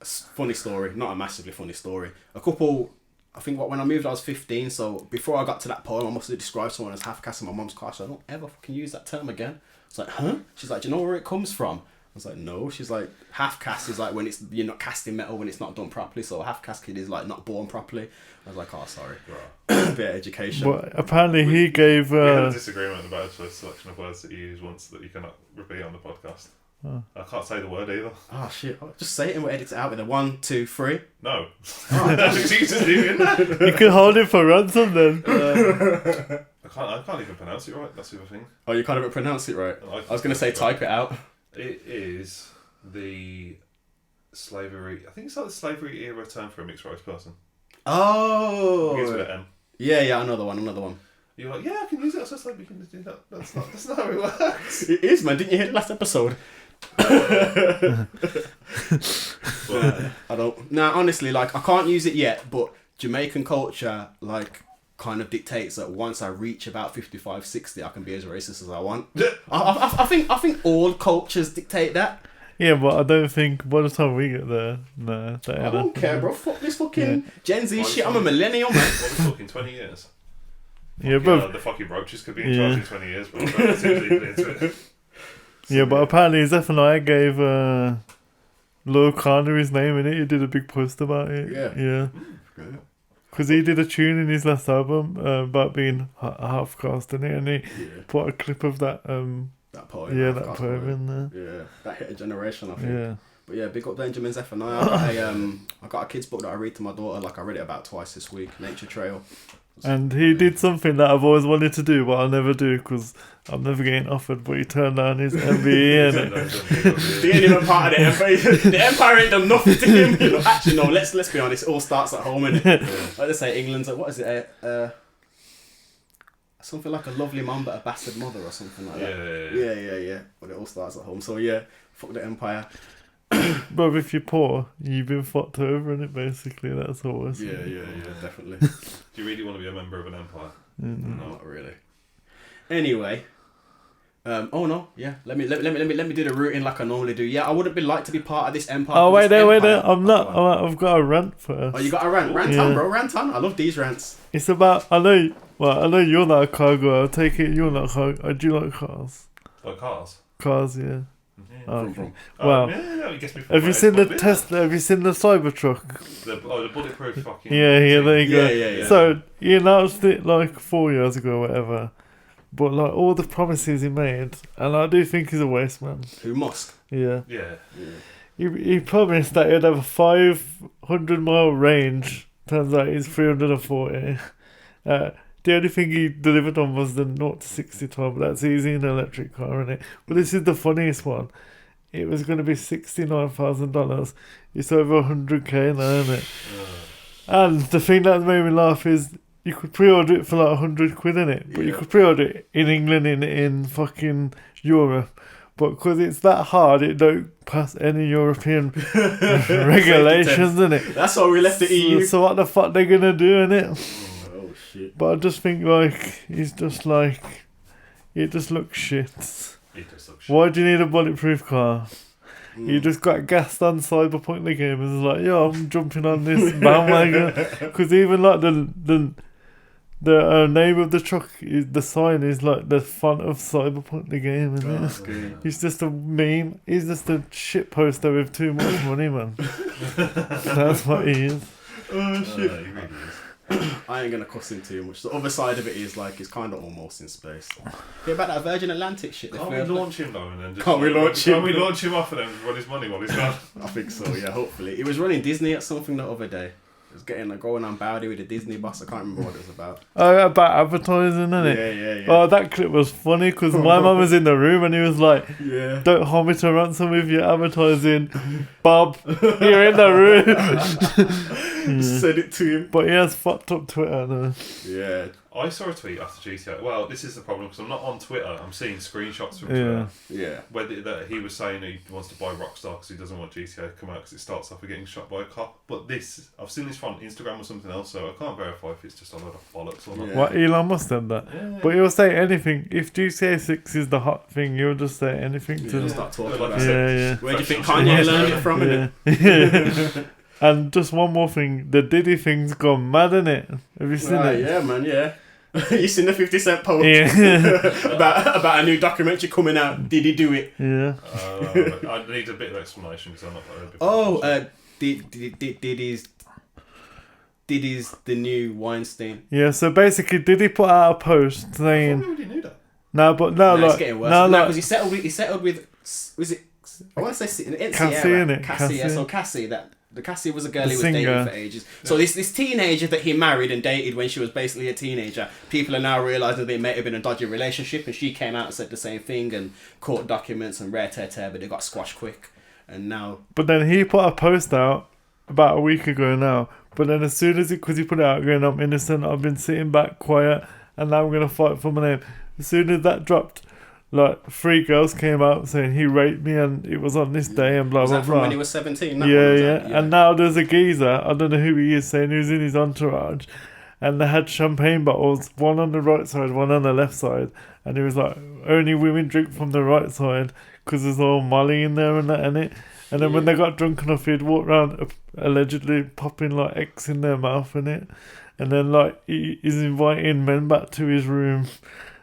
B: funny story, not a massively funny story. A couple, I think when I moved I was 15, so before I got to that poem I must have described someone as half-cast in my mum's car, so I don't ever fucking use that term again. I was like, huh? She's like, do you know where it comes from? I was like, no. She's like, half-cast is like when you're not casting metal when it's not done properly, so a half-cast kid is like not born properly. I was like, oh, sorry.
C: Right.
B: Bit of education.
A: But apparently he gave.
C: We had a disagreement about a selection of words that you used once that you cannot repeat on the podcast.
A: Oh.
C: I can't say the word either.
B: Oh shit! Just say it and we'll edit it out with a 1, 2, 3.
C: No. That's what you just do, isn't it?
A: You can hold it for ransom then.
C: I can't even pronounce it right. That's the other thing.
B: Oh, you can't even pronounce it right.
C: I
B: I was gonna say type it out.
C: It is the slavery. I think it's like the slavery era term for a mixed race person.
B: Oh.
C: Begins with an M.
B: Yeah, another one.
C: You're like, yeah, I can use it. I was just like, we can do that. That's not how it works.
B: It is, man. Didn't you hear the last episode? I don't. Nah, honestly, like I can't use it yet, but Jamaican culture, like, kind of dictates that once I reach about 55, 60, I can be as racist as I want. I think all cultures dictate that.
A: Yeah, but I don't think by the time we get there, nah, that
B: I
A: ain't
B: don't care,
A: happening.
B: bro. Fuck this fucking Gen Z shit. I'm a millennial, man.
C: What we talking, 20 years?
A: Yeah, but
C: The fucking roaches could be in charge in 20 years, but I'm not too deeply into it.
A: yeah, but apparently Zephaniah gave Lil Connor his name in it. He did a big post about it.
B: Yeah.
A: Because he did a tune in his last album about being half cast in it, and he put a clip of that.
B: That poem.
A: Yeah, that poem in there.
B: Yeah, that hit a generation, I think.
A: Yeah.
B: But yeah, big up Benjamin Zephaniah. I got a kid's book that I read to my daughter. Like I read it about twice this week. Nature Trail.
A: And he did something that I've always wanted to do, but I'll never do because I'm never getting offered. But he turned down his MBE and
B: He ain't even part of the empire. The empire ain't done nothing to him. You know, actually, no. Let's be honest. It all starts at home, innit? Like they say, England's what is it? Something like a lovely mum but a bastard mother or something like that. Yeah. But it all starts at home. So yeah, fuck the empire.
A: But if you're poor, you've been fucked over in it, basically. That's all it's
B: Yeah, definitely.
C: Do you really want to be a member of an empire?
B: No, not really. Anyway. Oh no, yeah. Let me do the routing like I normally do. Yeah, I wouldn't be like to be part of this empire.
A: Oh, wait there.
B: I'm
A: not. I've got a rant first.
B: Oh, you got a rant? Rant on, bro. Rant on. I love these rants.
A: It's about, I know you're not a car guy. I'll take it you're not a car guy. Do you like cars?
C: Like cars?
A: Cars, yeah.
C: Yeah.
A: Okay. Well,
C: it gets me
A: have you seen the Tesla? Have you seen the Cybertruck?
C: The bulletproof fucking...
A: Yeah, there you go.
B: Yeah.
A: So, he announced it like 4 years ago or whatever. But like all the promises he made, and I do think he's a waste man.
B: Who, Musk?
A: Yeah.
C: Yeah.
A: He promised that he'd have a 500-mile range. Turns out he's 340. The only thing he delivered on was the 0 to 60 time, but that's easy in an electric car, isn't it? But this is the funniest one. It was going to be $69,000. It's over 100k now, isn't it? And the thing that made me laugh is you could pre-order it for like 100 quid, innit? But you could pre-order it in England, in fucking Europe. But because it's that hard, it don't pass any European regulations, innit?
B: That's why we left the EU.
A: So what the fuck they gonna do, innit?
B: Oh shit.
A: But I just think like he's just like it just looks shit. Why do you need a bulletproof car? You just got gassed on Cyberpunk the game and was like, yo, I'm jumping on this bandwagon. Because even like the name of the truck, the sign is like the font of Cyberpunk the game, isn't it?
B: Good.
A: He's just a meme. He's just a shit poster with too much money, man. That's what he is.
B: Oh shit.
C: He really is.
B: I ain't gonna cuss him too much. The other side of it is like it's kind of almost in space. Hear about that Virgin Atlantic shit?
C: Can't we launch him though and then just...
B: Can't we launch him?
C: Can't we launch him off and then run his money while he's gone?
B: I think so, yeah, hopefully. He was running Disney at something the other day. He was going on Bowdy with a Disney boss. I can't remember what it was about.
A: Oh, about advertising, innit?
B: Yeah.
A: Oh, that clip was funny because my mum was in the room and he was like,
B: Yeah.
A: don't hold me to ransom with your advertising, Bob. You're in the room.
B: Said it to him.
A: But he has fucked up Twitter though.
B: Yeah.
C: I saw a tweet after GTA. Well, this is the problem because I'm not on Twitter. I'm seeing screenshots from Twitter.
B: Yeah.
C: Whether that he was saying he wants to buy Rockstar because he doesn't want GTA to come out because it starts off with getting shot by a cop. But this, I've seen this from Instagram or something else, so I can't verify if it's just a lot of bollocks or not.
B: Yeah.
A: What, Elon Musk said that?
C: Yeah.
A: But he'll say anything. If GTA 6 is the hot thing, he'll just say anything to
B: He'll
A: them.
B: start talking
C: Like I
B: about it.
C: said,
B: Where do you think Kanye learned it from?
A: Yeah. And just one more thing, the Diddy thing's gone mad, innit? Have you seen it?
B: Yeah, man, yeah. You seen the 50 Cent post
A: Yeah.
B: about a new documentary coming out? Did he do it?
A: Yeah.
C: I need a bit of explanation because I'm not heard before.
B: Oh, Diddy's the new Weinstein.
A: Yeah, so basically Diddy put out a post
C: I
A: saying...
C: thought we already knew that.
A: No, but
B: No,
A: no,
B: it's
A: like...
B: getting worse.
A: No,
B: No,
A: like...
B: because he settled with... Was it... I want to say...
A: Cassie, innit?
B: Cassie, yeah.
A: Cassie.
B: So Cassie, the Cassie was a girl
A: The
B: he was
A: singer.
B: dating for ages. So this teenager that he married and dated when she was basically a teenager, people are now realising that it may have been a dodgy relationship, and she came out and said the same thing, and court documents and rare tear, but they got squashed quick. And now...
A: But then he put a post out about a week ago now. But then as soon as because he put it out going, I'm innocent, I've been sitting back quiet, and now I'm going to fight for my name. As soon as that dropped, like 3 girls came out saying he raped me and it was on this day and blah,
B: Was
A: blah,
B: that from
A: blah.
B: when he was 17?
A: Yeah. And now there's a geezer, I don't know who he is, saying who's in his entourage. And they had champagne bottles, one on the right side, one on the left side. And he was like, only women drink from the right side because there's all Molly in there and that, innit? And then when they got drunk enough, he'd walk around allegedly popping like X in their mouth, innit? And then like he's inviting men back to his room.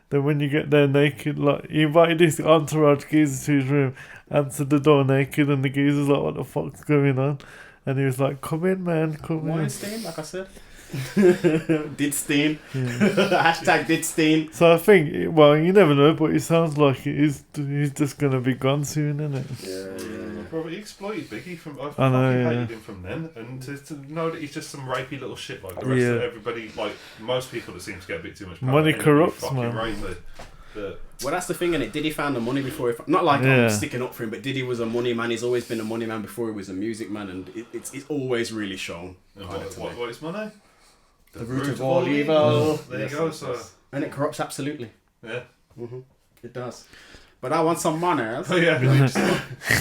A: Then when you get there naked, like he invited this entourage geezer to his room, answered the door naked, and the geezer's like, what the fuck's going on? And he was like, come in, man, come in.
B: Weinstein, like I said. Didstein. Hashtag Didstein.
A: So I think, well, you never know, but it sounds like he's just going to be gone soon, isn't it?
B: Yeah.
C: Bro, he exploited Biggie from... I hated him from then. And to know that he's just some rapey little shit like the rest of everybody, like most people that seem to get a bit too much power.
A: Money corrupts,
C: fucking
A: man.
C: Rapey.
B: Well, that's the thing, innit? Diddy found the money before not like I'm sticking up for him, but Diddy was a money man. He's always been a money man before he was a music man, and it's always really shown.
C: What is money?
B: The root of all evil.
C: There you go, so...
B: And it corrupts absolutely.
C: Yeah.
B: It does. but I want some money.
C: Oh, yeah.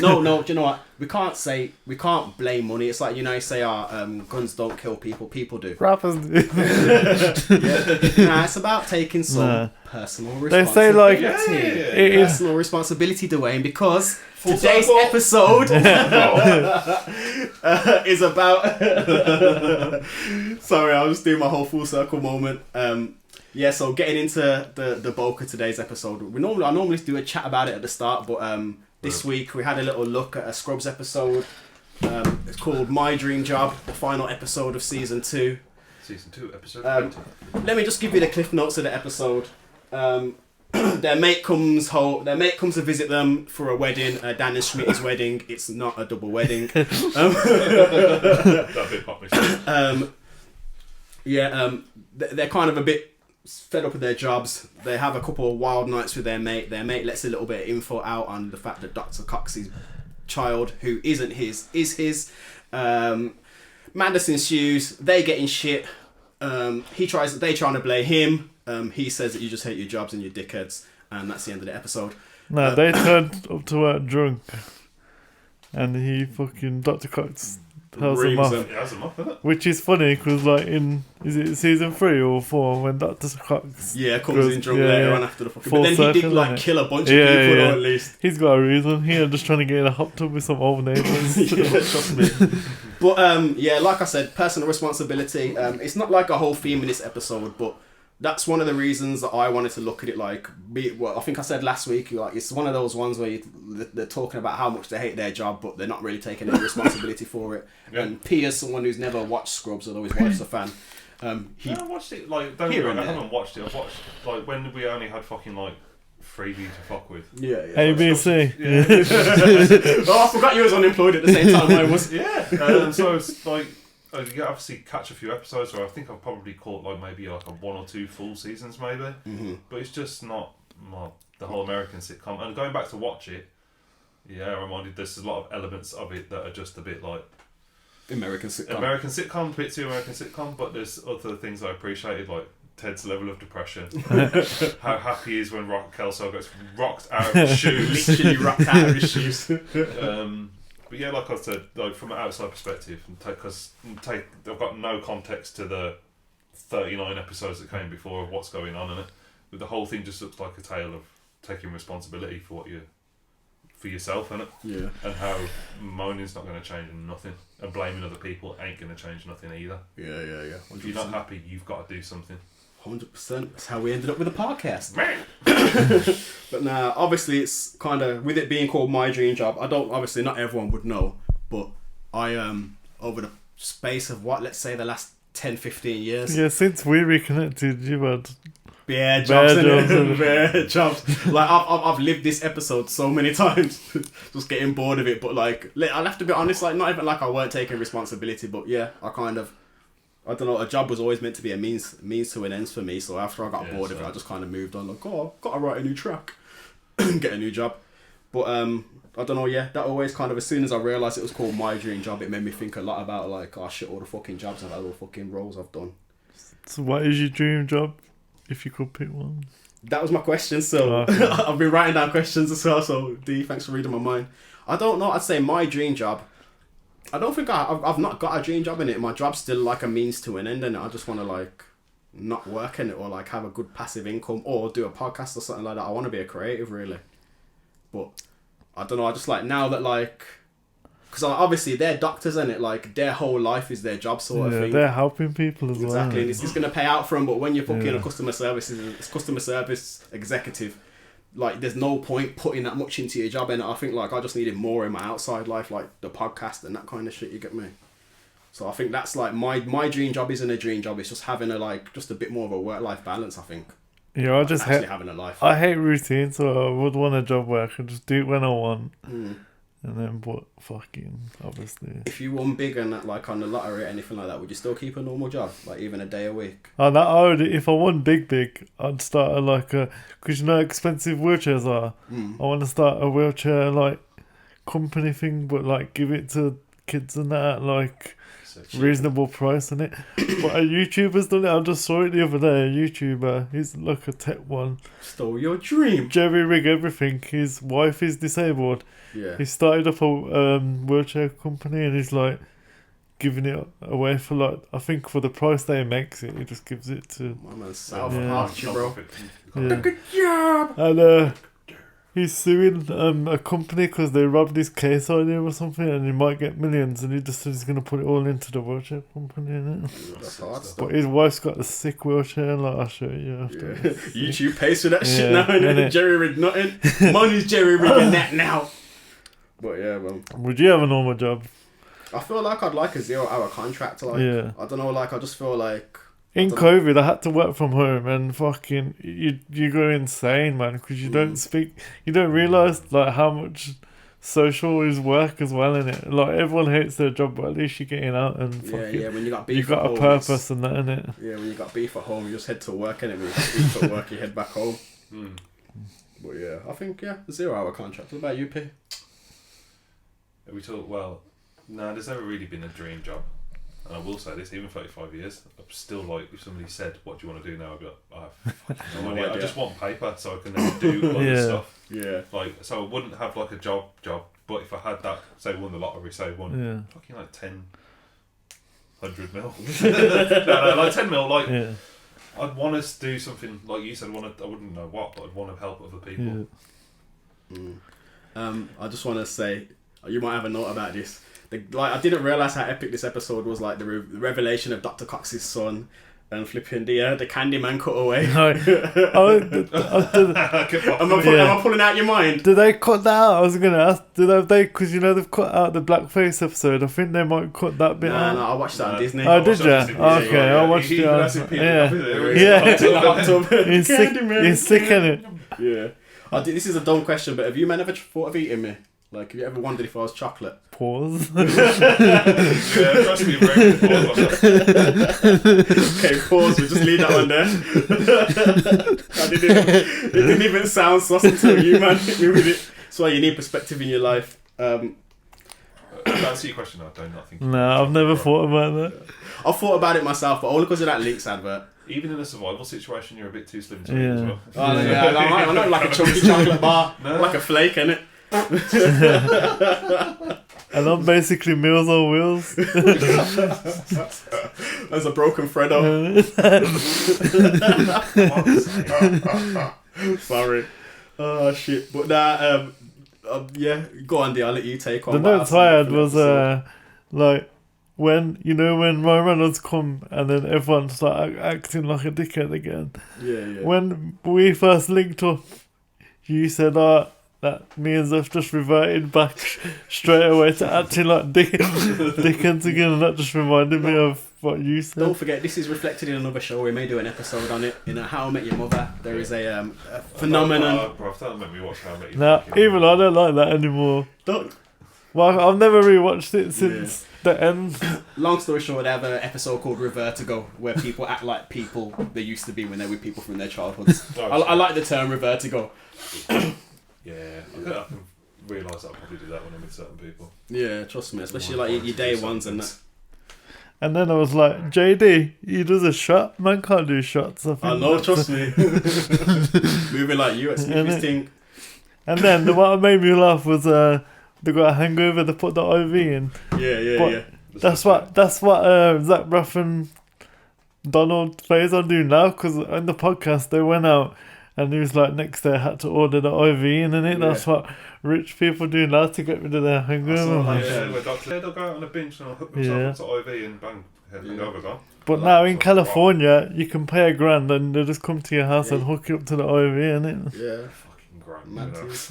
B: No, do you know what? We can't blame money. It's like, you know, you say, guns don't kill people. People do.
A: Rappers do.
B: Nah, it's about taking some personal
A: They
B: responsibility.
A: say like
B: Personal responsibility, Duane, because today's
C: circle.
B: episode is about. Sorry, I'll just do my whole full circle moment. Yeah, so getting into the bulk of today's episode, I normally do a chat about it at the start, but this week we had a little look at a Scrubs episode. It's called My Dream Job, the final episode of season 2.
C: Season 2, episode 20.
B: Let me just give you the cliff notes of the episode. Their mate comes to visit them for a wedding, Dan and Schmitty's wedding. It's not a double wedding.
C: That bit popped me.
B: They're kind of a bit fed up with their jobs. They have a couple of wild nights with their mate. Their mate lets a little bit of info out on the fact that Dr. Cox's child, who isn't his, is his. Madness ensues. They get in shit. They trying to blame him. He says that you just hate your jobs and your dickheads, and that's the end of the episode.
A: No, they turned up to work drunk, and he fucking Dr. Cox tells them off.
C: He has them off, isn't it?
A: Which is funny because, like, is it season 3 or 4 when Dr. Cox
B: Comes in drunk later on after the fucking.
A: full
B: But then he did
A: circle,
B: like
A: innit?
B: kill a bunch of people, though, at least.
A: He's got a reason. He was just trying to get in a hot tub with some old neighbours.
B: Trust me. But like I said, personal responsibility. It's not like a whole theme in this episode, but that's one of the reasons that I wanted to look at it like. I think I said last week, like, it's one of those ones where they're talking about how much they hate their job, but they're not really taking any responsibility for it.
C: Yeah.
B: And P, as someone who's never watched Scrubs, although his wife's a fan,
C: I watched it, like, don't get me wrong, I haven't watched it. I've watched, like, when we only had fucking, like, freebie to fuck with.
B: Yeah.
A: ABC.
C: Yeah.
B: Oh, I forgot you was unemployed at the same time I was.
C: Yeah. So it's like, you obviously catch a few episodes, or I think I've probably caught like maybe like a 1 or 2 full seasons maybe.
B: Mm-hmm.
C: But it's just not the whole American sitcom. And going back to watch it, I'm reminded there's a lot of elements of it that are just a bit like
B: American sitcom,
C: a bit too American sitcom. But there's other things I appreciated, like Ted's level of depression, how happy he is when Kelso gets rocked out of his shoes,
B: literally rocked out of his shoes.
C: But yeah, like I said, like from an outside perspective, I've got no context to the 39 episodes that came before of what's going on in it. But the whole thing just looks like a tale of taking responsibility for yourself, innit?
B: Yeah.
C: And how moaning's not going to change nothing, and blaming other people ain't going to change nothing either.
B: Yeah. 100%.
C: If you're not happy, you've got to do something.
B: 100%. That's how we ended up with a podcast. But now, obviously, it's kind of, with it being called My Dream Job, obviously not everyone would know, but I over the space of let's say the last 10-15 years.
A: Yeah, since we reconnected, you've had
B: Bare jobs,
A: innit?
B: Bare jobs. Like, I've lived this episode so many times, just getting bored of it. But like, I'll have to be honest, like, not even like I weren't taking responsibility, but yeah, I don't know, a job was always meant to be a means to an end for me. So after I got bored of it, I just kind of moved on. Like, I've got to write a new track, get a new job. But I don't know. Yeah, that always kind of, as soon as I realised it was called My Dream Job, it made me think a lot about like, oh shit, all the fucking jobs I've had, all the fucking roles I've done.
A: So what is your dream job, if you could pick one?
B: That was my question. So I've been writing down questions as well. So D, thanks for reading my mind. I don't know. I'd say my dream job. I don't think I've not got a dream job in it. My job's still like a means to an end, and I just want to like not work in it, or like have a good passive income, or do a podcast or something like that. I want to be a creative, really. But I don't know. I just like, now that like, because obviously they're doctors, and it like their whole life is their job sort of thing.
A: They're helping people as well.
B: Exactly, and it's going to pay out for them. But when you're fucking a customer service executive, like, there's no point putting that much into your job, and I think like I just needed more in my outside life, like the podcast and that kind of shit. You get me? So I think that's like my dream job isn't a dream job. It's just having just a bit more of a work-life balance, I think.
A: Yeah, I just hate
B: having a life.
A: I hate routine, so I would want a job where I could just do it when I want, and then obviously.
B: If you won big and that, like on the lottery or anything like that, would you still keep a normal job, like even a day a week?
A: If I won big, I'd start because you know how expensive wheelchairs are. I want to start a wheelchair like company thing, but like give it to kids and that at like
B: So cheap.
A: reasonable price in it. But a YouTuber's done it. I just saw it the other day. A YouTuber, he's like a tech one.
B: Stole your dream.
A: Jerry rig everything. His wife is disabled.
B: Yeah.
A: He started up a wheelchair company and he's like giving it away for like, I think for the price that he makes it, he just gives it to.
B: My man's South
A: Yeah.
B: Archer, bro.
A: Yeah.
B: Good job.
A: And he's suing a company because they robbed his case idea or something, and he might get millions. And he just said he's gonna put it all into the wheelchair company, innit?
B: That's hard stuff.
A: But his wife's got a sick wheelchair. Like I'll show you after.
B: Yeah. YouTube pays for that shit
A: Yeah,
B: now, innit?
A: innit?
B: Jerry rig nothing. Money's jerry rigging that now. But yeah, man.
A: Would you have a normal job?
B: I feel like I'd like a 0-hour contract. Like,
A: Yeah.
B: I don't know. Like, I just feel like
A: In
B: don't-
A: COVID, I had to work from home, and fucking you go insane, man, because you don't speak, you don't realize like how much social is work as well in it. Like everyone hates their job, but at least you're getting out and fucking,
B: yeah. When you got beef,
A: you got
B: at
A: a
B: home,
A: purpose and that in it.
B: Yeah, when you got beef at home, you just head to work, and when you got beef at work, you head back home. But yeah, I think 0-hour contract. What about you, P?
C: We talk, well, no, there's never really been a dream job. And I will say this, even 35 years, I'm still like, if somebody said, what do you want to do now? I'd be like, I have fucking no idea. I just want paper so I can then do other
A: Yeah.
C: stuff.
B: Yeah.
C: Like, so I wouldn't have like a job, but if I had that, say won the lottery, say won
A: Yeah.
C: fucking like 100 mil. no, like 10 mil, like,
A: Yeah.
C: I'd want to do something, like you said, I wouldn't know what, but I'd want to help other people.
A: Yeah.
B: I just want to say, you might have a note about this. I didn't realize how epic this episode was. Like the revelation of Dr. Cox's son and flipping the Candyman cut away.
A: No.
B: Am I pulling out your mind?
A: Did they cut that out? I was gonna ask. Did they? Because you know they've cut out the blackface episode. I think they might cut that bit out.
B: No, I watched that on Disney.
A: Oh, did you?
C: Yeah,
A: Okay, I watched it. Yeah.
B: Yeah.
A: He's sick. He's sick in it.
B: Yeah. This is a dumb question, but have you men ever thought of eating me? Like, have you ever wondered if I was chocolate?
A: Pause.
C: Yeah, trust me, very good pause on that.
B: Okay, pause. We'll just leave that one there. It didn't even sound sus until you, man, hit me with it. That's why you need perspective in your life.
C: To answer your question, I do not think.
A: No, I've never thought about that.
B: I thought about it myself, but only because of that Lynx advert.
C: Even in a survival situation, you're a bit too slim to eat as well.
B: Oh, yeah, I'm not like a chunky chocolate bar.
C: No.
B: Like a flake, innit?
A: And I'm basically Meals on Wheels.
B: There's a broken Freddo. Sorry. Oh, shit. But nah, yeah, go on, I'll let you take on.
A: The
B: what
A: notes
B: else
A: I
B: in
A: had
B: the
A: was
B: episode.
A: like when Ryan Reynolds come and then everyone start acting like a dickhead again.
B: Yeah.
A: When we first linked up, you said that me and Zeph just reverted back straight away to acting like dickheads again, and that just reminded me of what you said.
B: Don't forget, this is reflected in another show. We may do an episode on it. In How I Met Your Mother, there is a phenomenon.
C: Bro, don't make me watch How I Met Your
A: Now,
C: Fucking
A: even I don't like that anymore.
B: Don't.
A: Well, I've never rewatched it since the end.
B: Long story short, they have an episode called Revertigo, where people act like people they used to be when they were people from their childhoods. I like the term Revertigo.
C: Yeah, I can realise that I'll probably do that when I'm with certain people.
B: Yeah, trust me, especially like your day ones and that.
A: And then I was like, JD, he does a shot. Man can't do shots.
B: I know, trust me. Moving like you at Snoopy's thing.
A: And then what made me laugh was they got a hangover. They put the IV in.
B: Yeah.
A: That's what Zach Braff and Donald Faison do now. Because in the podcast they went out and he was like, next day I had to order the IV in, and it. That's what rich people do now to get rid of their hangover.
C: They'll go out on a bench and I'll hook themselves up to IV and bang, hangover gone.
A: But now in California, you can pay $1,000 and they just come to your house and hook you up to the IV, innit?
B: Yeah.
C: Fucking grand.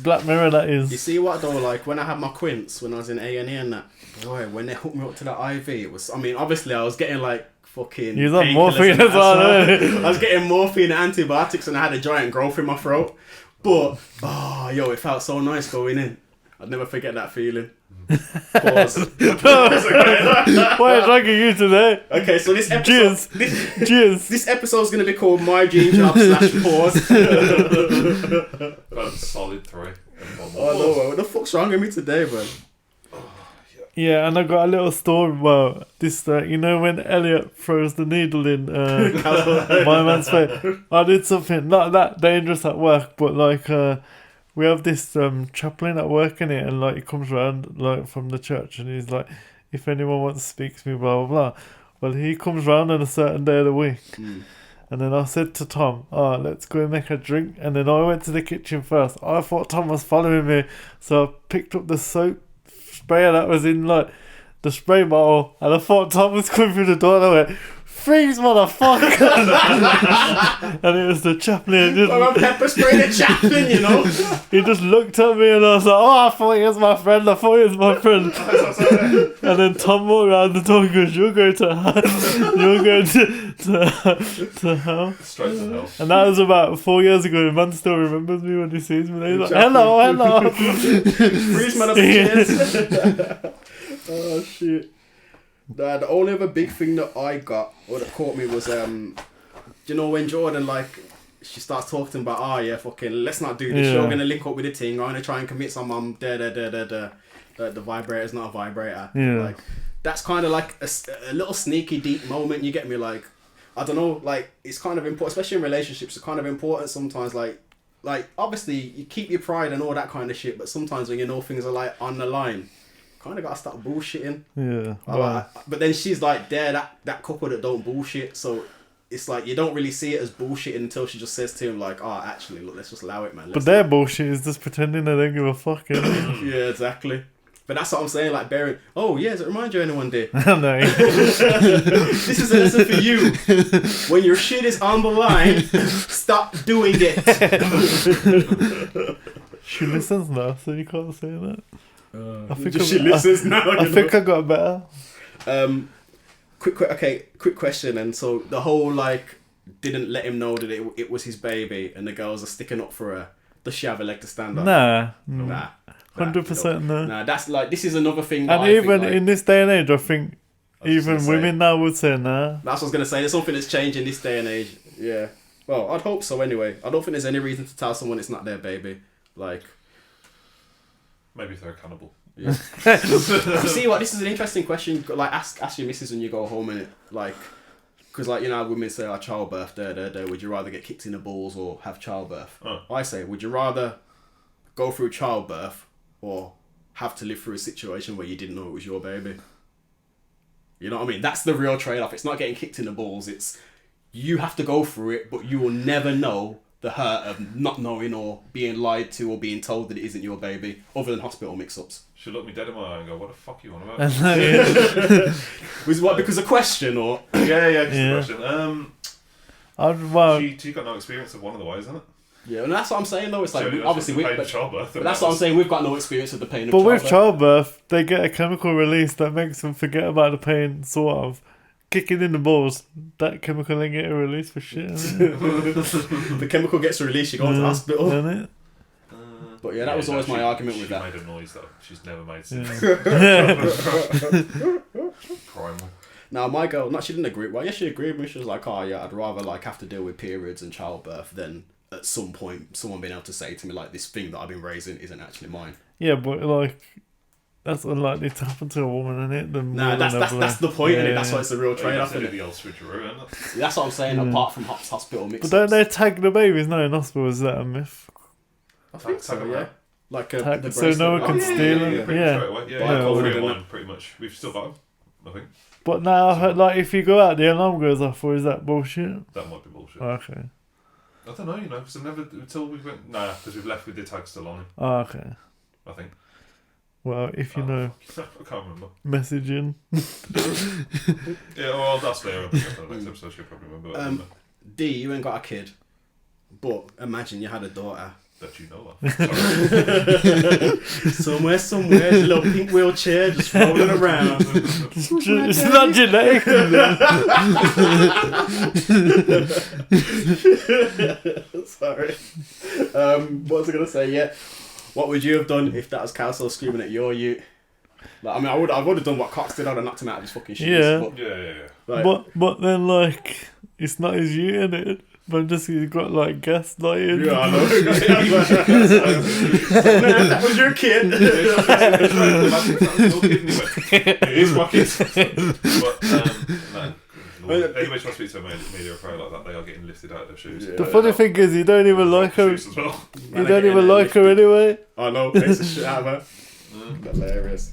A: Black Mirror, that is.
B: You see what though? Like when I had my quints when I was in A&E and that, boy, when they hooked me up to the IV, it was. I mean, obviously I was getting like fucking.
A: You was on
B: painkillers
A: morphine
B: and
A: as well,
B: I was getting morphine and antibiotics, and I had a giant growth in my throat. But it felt so nice going in. I'd never forget that feeling. Pause.
A: Why is dragging you today?
B: Okay, so this episode.
A: Cheers.
B: This episode's gonna be called My Dream Job / Pause.
C: That's solid 3.
B: Oh no, what the fuck's wrong with me today, man?
A: Yeah, and I got a little story about this. You know when Elliot throws the needle in my man's face? I did something not that dangerous at work, but like we have this chaplain at work in it, and like he comes round like from the church, and he's like, if anyone wants to speak to me, blah blah blah. Well, he comes round on a certain day of the week. And then I said to Tom, let's go and make a drink. And then I went to the kitchen first. I thought Tom was following me. So I picked up the soap sprayer that was in like the spray bottle. And I thought Tom was coming through the door. And I went, freeze, motherfucker. And it was the chaplain.
B: I'm pepper spraying the chaplain, you know.
A: He just looked at me and I was like, I thought he was my friend. And then Tom walked around the door and goes, you're going to hell.
C: Straight to hell.
A: And that was about 4 years ago. The man still remembers me when he sees me. He's like, hello.
B: Freeze, motherfucker. Oh, shit. Nah, the only other big thing that I got, or that caught me was, you know, when Jordan, like, she starts talking about, fucking, let's not do this.
A: Yeah.
B: You're going to link up with the thing. I'm going to try and convince my mum, the vibrator's not a vibrator.
A: Yeah.
B: Like, that's kind of like a little sneaky deep moment. You get me? Like, I don't know, like, it's kind of important, especially in relationships, it's kind of important sometimes, like, obviously, you keep your pride and all that kind of shit, but sometimes when you know things are, like, on the line, kind of gotta stop bullshitting.
A: Yeah.
B: But then she's like, that couple that don't bullshit, so it's like you don't really see it as bullshitting until she just says to him like, actually, look, let's just allow it, man.
A: But their bullshit is just pretending they don't give a fuck.
B: Yeah, exactly. But that's what I'm saying, like, does it remind you of anyone, dear?
A: No.
B: This is a lesson for you. When your shit is on the line, stop doing it.
A: She listens now, so you can't say that. I think
B: she listens now.
A: I think I got better.
B: Quick question. And so the whole like didn't let him know that it was his baby, and the girls are sticking up for her. Does she have a leg to stand on?
A: Nah.
B: 100%
A: no.
B: Nah, that's like this is another thing.
A: And even in this day and age, I think even women now would say nah.
B: That's what I was gonna say. There's something that's changed in this day and age. Yeah. Well, I'd hope so. Anyway, I don't think there's any reason to tell someone it's not their baby. Like.
C: Maybe if they're a cannibal.
B: Yeah. See what? This is an interesting question. Like, ask your missus when you go home, and like, because like you know, women say, childbirth. Would you rather get kicked in the balls or have childbirth? I say, would you rather go through childbirth or have to live through a situation where you didn't know it was your baby? You know what I mean? That's the real trade-off. It's not getting kicked in the balls. It's you have to go through it, but you will never know the hurt of not knowing or being lied to or being told that it isn't your baby, other than hospital mix-ups.
C: She looked me dead in my eye and go, what the fuck are you on about?
B: Was what, because of question or?
C: Yeah, because of question. She got no experience of one of the ways, isn't it?
B: Yeah, and that's what I'm saying though. It's like,
C: So
B: obviously,
C: childbirth.
B: but that's what I'm saying. We've got no experience of the pain of
A: But
B: childbirth.
A: with childbirth, they get a chemical release that makes them forget about the pain, sort of. Kicking in the balls, that chemical ain't get a release for shit, isn't it?
B: The chemical gets released, you go to the hospital.
A: Isn't it?
B: But yeah, that was always my argument with that.
C: She made a noise though. She's never made since. Primal.
B: Now my girl, she didn't agree. Well, yes, she agreed with me. She was like, I'd rather like have to deal with periods and childbirth than at some point someone being able to say to me like, this thing that I've been raising isn't actually mine.
A: Yeah, but like, that's unlikely to happen to a woman, isn't it?
B: Nah, that's the point, innit? That's why it's a real trade-off, innit?
C: The old switcheroo, isn't it?
B: That's what I'm saying, apart from hospital mix-ups.
A: But don't they tag the babies now in hospital? Is that a myth?
B: I think so, yeah. Like the
A: so no one can steal it?
C: Yeah.
B: Yeah.
C: Mine, pretty much. We've still got them, I think.
A: But now I heard, like, if you go out, the alarm goes off, or is that bullshit?
C: That might be bullshit.
A: Okay.
C: I don't know, because I've never, until we went, because we've left with the tag still on him.
A: Oh, okay.
C: I think.
A: Well, if you know,
C: I can't remember.
A: messaging.
C: Yeah, well, that's fair. I think the next episode she'll probably remember.
B: D, you ain't got a kid, but imagine you had a daughter.
C: That you know of.
B: somewhere, a little pink wheelchair just rolling around.
A: It's not genetic.
B: Sorry. What was I gonna say? Yeah. What would you have done if that was Calso screaming at your ute? Like, I mean, I would have done what Cox did. I'd have knocked him out of his fucking shoes.
A: Yeah.
B: But,
C: Yeah.
B: like,
A: But then, like, it's not his ute, innit? Man, just he's got like gaslighting.
B: Yeah, I know. That was your kid.
C: It is my kids. But, no. Anybody trying to speak to a media pro like that, they are getting lifted out of their shoes.
B: Yeah.
A: The funny thing is, you don't even like her.
C: Shoes as well.
A: You don't even like her anyway.
B: I know, takes the shit out of her. Hilarious.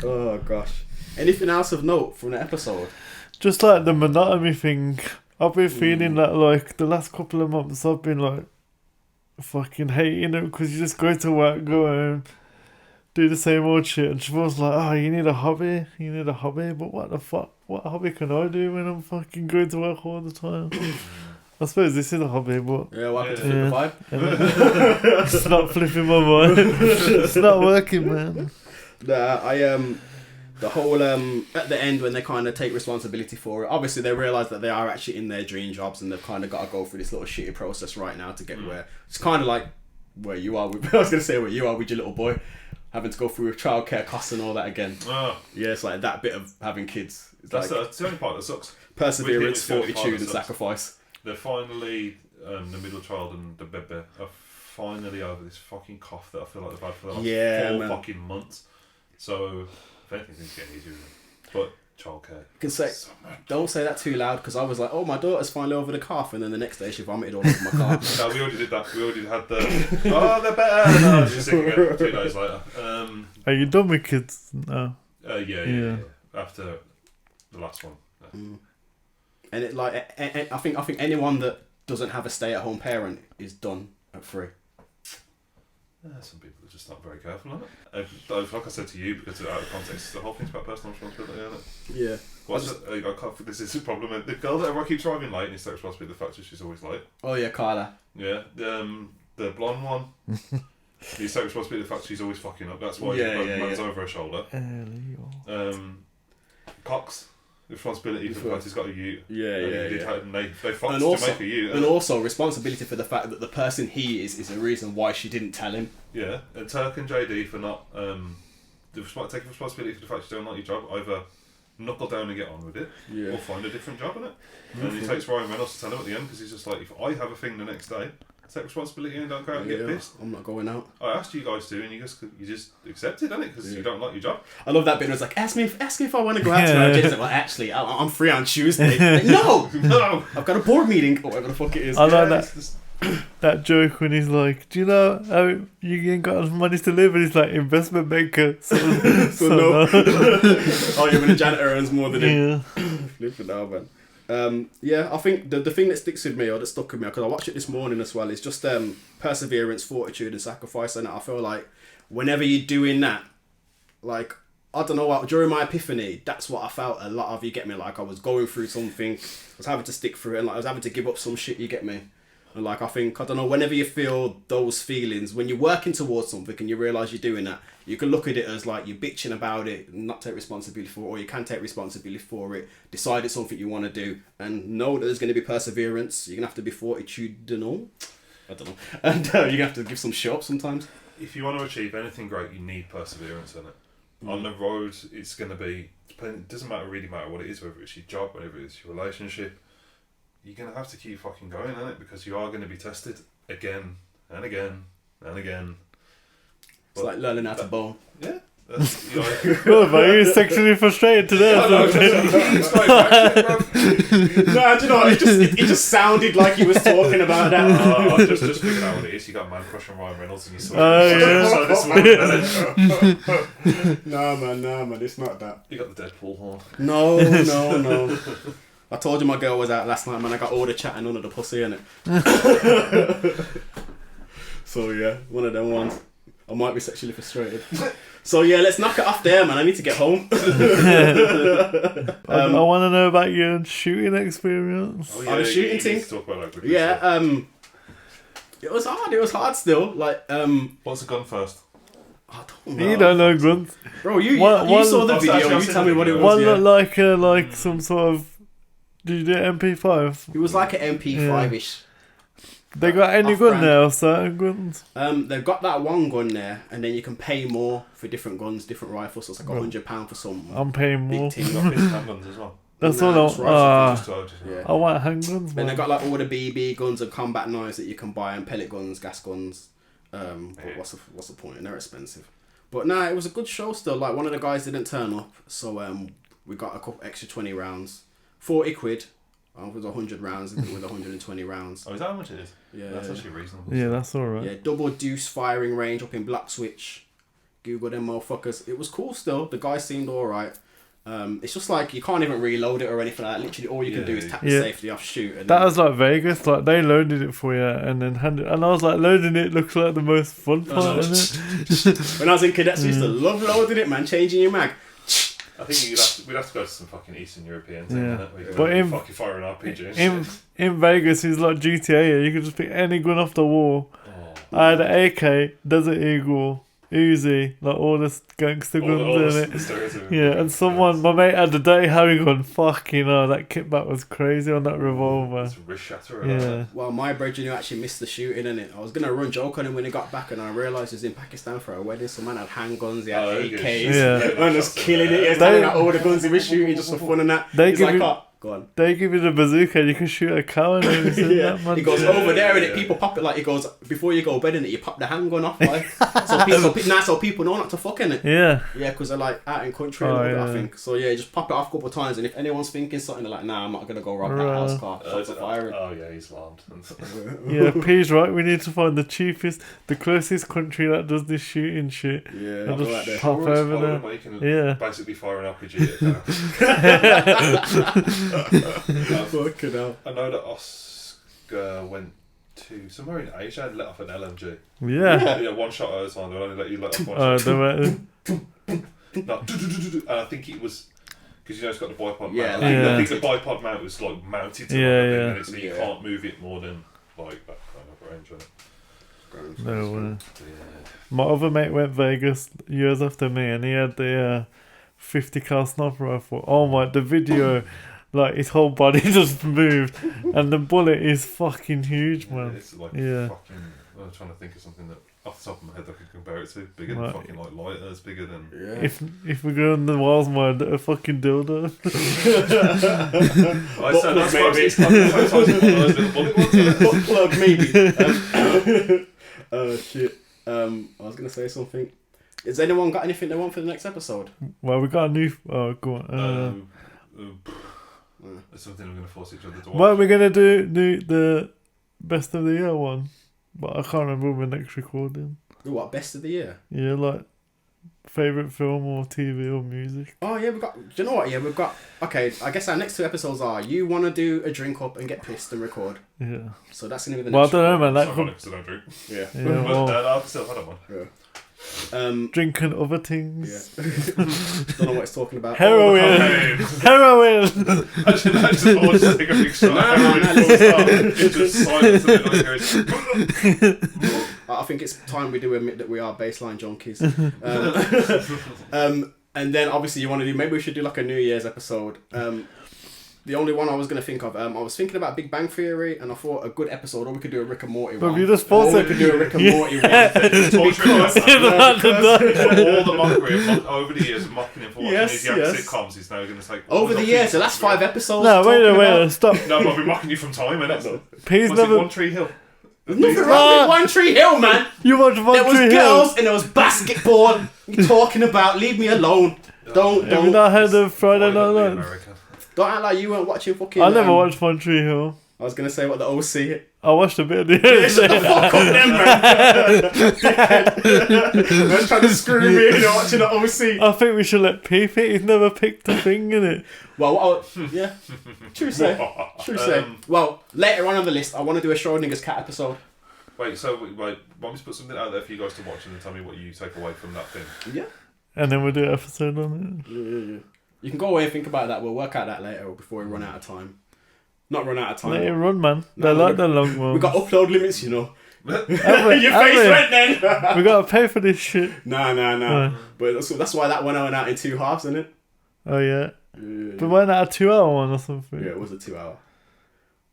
B: Oh gosh. Anything else of note from the episode?
A: Just like the monotony thing. I've been feeling that like the last couple of months I've been like fucking hating it because you just go to work, go home, do the same old shit, and Siobhan's like, oh, you need a hobby, but what the fuck, what hobby can I do when I'm fucking going to work all the time? I suppose this is a hobby, but
B: Yeah, welcome to Flip the Vibe.
A: it's not flipping my mind. It's not working, man.
B: The whole at the end when they kind of take responsibility for it, obviously they realise that they are actually in their dream jobs and they've kind of got to go through this little shitty process right now to get where it's kind of like where you are with, I was going to say where you are with your little boy, having to go through childcare costs and all that again. Yeah, it's like that bit of having kids. It's
C: That's
B: like
C: the only part that sucks.
B: perseverance,
C: With him, it's the only part
B: fortitude
C: that
B: and
C: sucks.
B: sacrifice.
C: They're finally, the middle child and the baby are finally over this fucking cough that I feel like they've had for the last 4
B: man.
C: fucking months. So, if anything, things getting easier. But childcare.
B: You can say, don't say that too loud because I was like, oh, my daughter's finally over the cough, and then the next day she vomited all over my car.
C: No, we already did that. We already had the, oh, they're better. No, just sick again 2 days later.
A: Are you done with kids now?
C: Yeah. After the last one.
B: And it like, I think anyone that doesn't have a stay-at-home parent is done at 3.
C: Some people are just not very careful on it. Like I said to you, because out of context, the whole thing's about personal responsibility, isn't it?
B: Yeah.
C: I can't. This is a problem. The girl that ever keeps driving late needs to take responsibility for the fact that she's always late.
B: Oh yeah, Carla.
C: Yeah. The blonde one needs to take responsibility for the fact she's always fucking up. That's why man's over her shoulder. Cox. The responsibility for the fact he's got a ute. And they foxed to make a ute.
B: And also responsibility for the fact that the person he is the reason why she didn't tell him.
C: Yeah, and Turk and JD for not taking responsibility for the fact you don't like your job. Either knuckle down and get on with it, or find a different job in it. And he takes Ryan Reynolds to tell him at the end because he's just like, if I have a thing the next day, take responsibility and don't go out and get pissed.
B: I'm not going out.
C: I asked you guys to, and you just accepted, didn't it? Because you don't like your job.
B: I love that bit. It was like, ask me if I want to go out tonight. James like, well, actually, I'm free on Tuesday. Like, no, I've got a board meeting or whatever the fuck it is.
A: I like that. That joke when he's like, do you know how you ain't got enough money to live? And he's like, investment banker. So
B: no. Oh yeah, when a janitor earns more than him.
A: Yeah.
B: Flipping out, man. I think the thing that sticks with me, or that stuck with me, because I watched it this morning as well, is just perseverance, fortitude and sacrifice. And I feel like whenever you're doing that, like, I don't know what, during my epiphany, that's what I felt a lot of, you get me? Like I was going through something, I was having to stick through it, and like I was having to give up some shit, you get me? And like, I think, I don't know, whenever you feel those feelings, when you're working towards something and you realise you're doing that, you can look at it as like you're bitching about it and not take responsibility for it, or you can take responsibility for it, decide it's something you want to do, and know that there's going to be perseverance, you're going to have to be fortitudinal, I don't know, and you're going to have to give some shit up sometimes.
C: If you want to achieve anything great, you need perseverance in it. On the road, it's going to be, it doesn't really matter what it is, whether it's your job, whether it's your relationship, you're going to have to keep fucking going in it because you are going to be tested again and again and again.
B: It's like learning how to bone.
C: Yeah.
A: Oh, but you're sexually frustrated today.
B: No, do you know what? It just sounded like he was talking about that.
C: I just figured out what it is. You got a man crush on Ryan Reynolds and you saw
B: Nah, man, it's not that.
C: You got the Deadpool horn.
B: No. I told you my girl was out last night, man. I got all the chatting under the pussy, innit? So yeah, one of them ones. I might be sexually frustrated. So yeah, let's knock it off there, man. I need to get home.
A: I want to know about your shooting experience.
C: Oh, yeah,
B: the shooting thing.
C: Talk about that
B: it was hard. It was hard still. Like
C: what's the gun first?
B: I don't know.
A: You don't know guns,
B: bro. You
A: one
B: saw the video. You tell me what it was.
A: One looked like some sort of. Did you do MP5?
B: It was like an MP5-ish.
A: They got any gun there or certain guns?
B: They've got that one gun there, and then you can pay more for different guns, different rifles. So it's like £100 for some.
A: I'm paying more.
B: Big team.
C: You got 50 handguns as well.
A: That's
B: Nah,
A: all
B: just
A: I
B: rifles.
C: Just,
B: Yeah.
A: I want handguns,
B: Then they
A: man.
B: got like all the BB guns and combat knives that you can buy, and pellet guns, gas guns. But what's the point? And they're expensive. But nah, it was a good show still. Like, one of the guys didn't turn up, so we got a couple extra 20 rounds, 40 quid. With 100 rounds with 120 rounds.
C: Oh, is that how much it is?
B: Yeah,
C: That's
B: yeah.
C: actually reasonable.
A: Yeah, that's alright.
B: Yeah, double deuce firing range up in Blackswitch. Google them motherfuckers. It was cool still. The guy seemed alright. It's just like you can't even reload it or anything like that. Literally all you can do is tap the safety off, shoot. And
A: That was like Vegas, like they loaded it for you and then handed, and I was like, loading it looks like the most fun part, isn't it?
B: when I was in cadets, I used to love loading it, man. Changing your mag.
C: I think we'd have to go to some fucking Eastern European thing,
A: Yeah.
C: innit?
A: But in-
C: fucking fire an RPG and
A: In
C: shit.
A: in Vegas, it's like GTA. Yeah, you could just pick any gun off the wall.
C: Oh.
A: I had an AK, Desert Eagle, Uzi, like all the gangster guns in it. Yeah, and someone, my mate had a Dirty Harry gun. Fucking hell, that kickback was crazy on that revolver.
C: It's wrist shatter.
A: Yeah.
B: Well, my brethren who actually missed the shooting, innit? I was gonna run joke on him when he got back, and I realised he was in Pakistan for a wedding. Some man had handguns, he had AKs,
A: Yeah.
B: man was killing it. He was telling out all the guns he was shooting just for fun and that.
A: They
B: He's
A: give
B: like,
A: you-
B: oh, go on.
A: They give you the bazooka and you can shoot a cow and everything.
B: Yeah,
A: That, man.
B: he goes
C: Yeah,
B: over there and
C: yeah.
B: people pop it like he goes before you go bed in it. You pop the handgun off, like so people know not to fuck in it.
A: Yeah.
B: Yeah, because they're like out in country,
A: Oh,
B: and all that,
A: yeah.
B: I think. So yeah, just pop it off a couple of times, and if anyone's thinking something, they're like, nah, I'm not gonna go rob that
A: Right.
B: house car. Shots are firing.
C: Oh yeah, he's alarmed.
A: Yeah, P's right. We need to find the cheapest, the closest country that does this shooting shit.
B: Yeah,
A: I'll
B: I'll go
A: just
B: out there.
A: pop over there.
C: But you can
A: Yeah.
C: basically fire an RPG at a cow.
B: Fucking hell.
C: I know that Oscar went to somewhere in Asia and let off an LMG.
A: Yeah.
C: Yeah, one shot at a time. They'll only let you let off one
A: Oh,
C: shot.
A: they were,
C: No, and I think it was because it's got the bipod
B: Yeah,
C: mount.
B: like
A: Yeah.
C: I think the bipod mount was like mounted to
A: Yeah,
C: the
A: yeah.
C: thing, so you
B: Yeah.
C: can't move it more than like that kind of range. Right?
A: they were.
C: Yeah.
A: My other mate went Vegas years after me, and he had the 50 cal sniper rifle. Oh my! The video, like his whole body just moved, and the bullet is fucking huge, man.
C: It's like
A: Yeah.
C: fucking. I'm trying to think of something that off the top of my head I could compare it to. Bigger
A: Right.
C: than fucking like lighters, bigger than.
B: Yeah.
A: If we go on the walls, man, a fucking dildo.
C: I said that's
B: maybe.
C: it's one of those little bullet ones. Isn't it?
B: Butt plug, maybe. Oh shit. I was gonna say something. Has anyone got anything they want for the next episode?
A: Well, we got a new. Oh, go on.
C: It's something we're gonna force each other to watch.
A: Well, we're gonna do the best of the year one, but I can't remember when we're next recording.
B: What, best of the year?
A: Yeah, like favorite film or TV or music.
B: Oh yeah, do you know what? Yeah, we've got. Okay, I guess our next two episodes are you want to do a drink up and get pissed and record.
A: Yeah.
B: So that's gonna be the
A: Well, I
B: next.
A: don't know, man.
C: It's
A: That
C: ironic
A: could
C: 'cause I don't drink.
B: Yeah.
A: Yeah,
C: But
A: well,
C: I've still had one.
B: Yeah.
A: drinking other things.
B: Yeah. Don't know what it's talking about.
A: Heroin. Heroin.
C: I just always take a big shot.
B: No,
C: It's just silence and then like goes.
B: I think it's time we do admit that we are baseline junkies. And then obviously you want to do. Maybe we should do like a New Year's episode. The only one I was going to think of, I was thinking about Big Bang Theory, and I thought a good episode, or we could do a Rick and Morty
A: But
B: one.
A: you just
B: Or
A: paused
B: we
A: it.
B: could do a Rick and Morty one.
C: Because
A: Yeah.
C: all the mockery of over the years of mocking him for watching
B: Yes,
C: these young
B: yes.
C: sitcoms, he's now going to take
B: Over the years, so that's 5 episodes.
A: No, wait
B: talking
A: a minute,
B: about-
A: stop.
C: No, but I've been mocking you from time, innit?
A: Please
C: Was it
A: never.
C: One Tree Hill?
B: There's nothing wrong with One Tree Hill, man.
A: You watch One
B: There was
A: Tree
B: girls
A: Hill.
B: and there was basketball. What you talking about? Leave me alone.
A: Have you not heard of Friday Night
C: Violently
A: Lights?
C: American.
B: Don't act like you weren't watching fucking.
A: I never watched One Tree Hill.
B: I was gonna say what the OC.
A: I watched a bit of the
B: Shut the fuck up, then, man. Man's trying to screw me into watching the OC.
A: I think we should let P pick. He's never picked a thing in it.
B: Well, yeah, true say, true say. Well, later on the list, I want to do a Schrodinger's cat episode.
C: Wait, so wait, want me to put something out there for you guys to watch and then tell me what you take away from that thing?
B: Yeah.
A: And then we'll do an episode on
B: Yeah. You can go away and think about that. We'll work out that later before we run out of time. Not run out of
A: it.
B: time.
A: Let it run, man.
B: No,
A: They like the long ones.
B: We got upload limits, you know.
A: Have
B: Your
A: we?
B: face went then.
A: We gotta pay for this shit.
B: Nah.
A: Oh.
B: But that's why that one went out in 2 halves, isn't it?
A: Oh yeah.
B: Yeah.
A: But why not a 2-hour one or something?
B: Yeah, it was a 2 hour.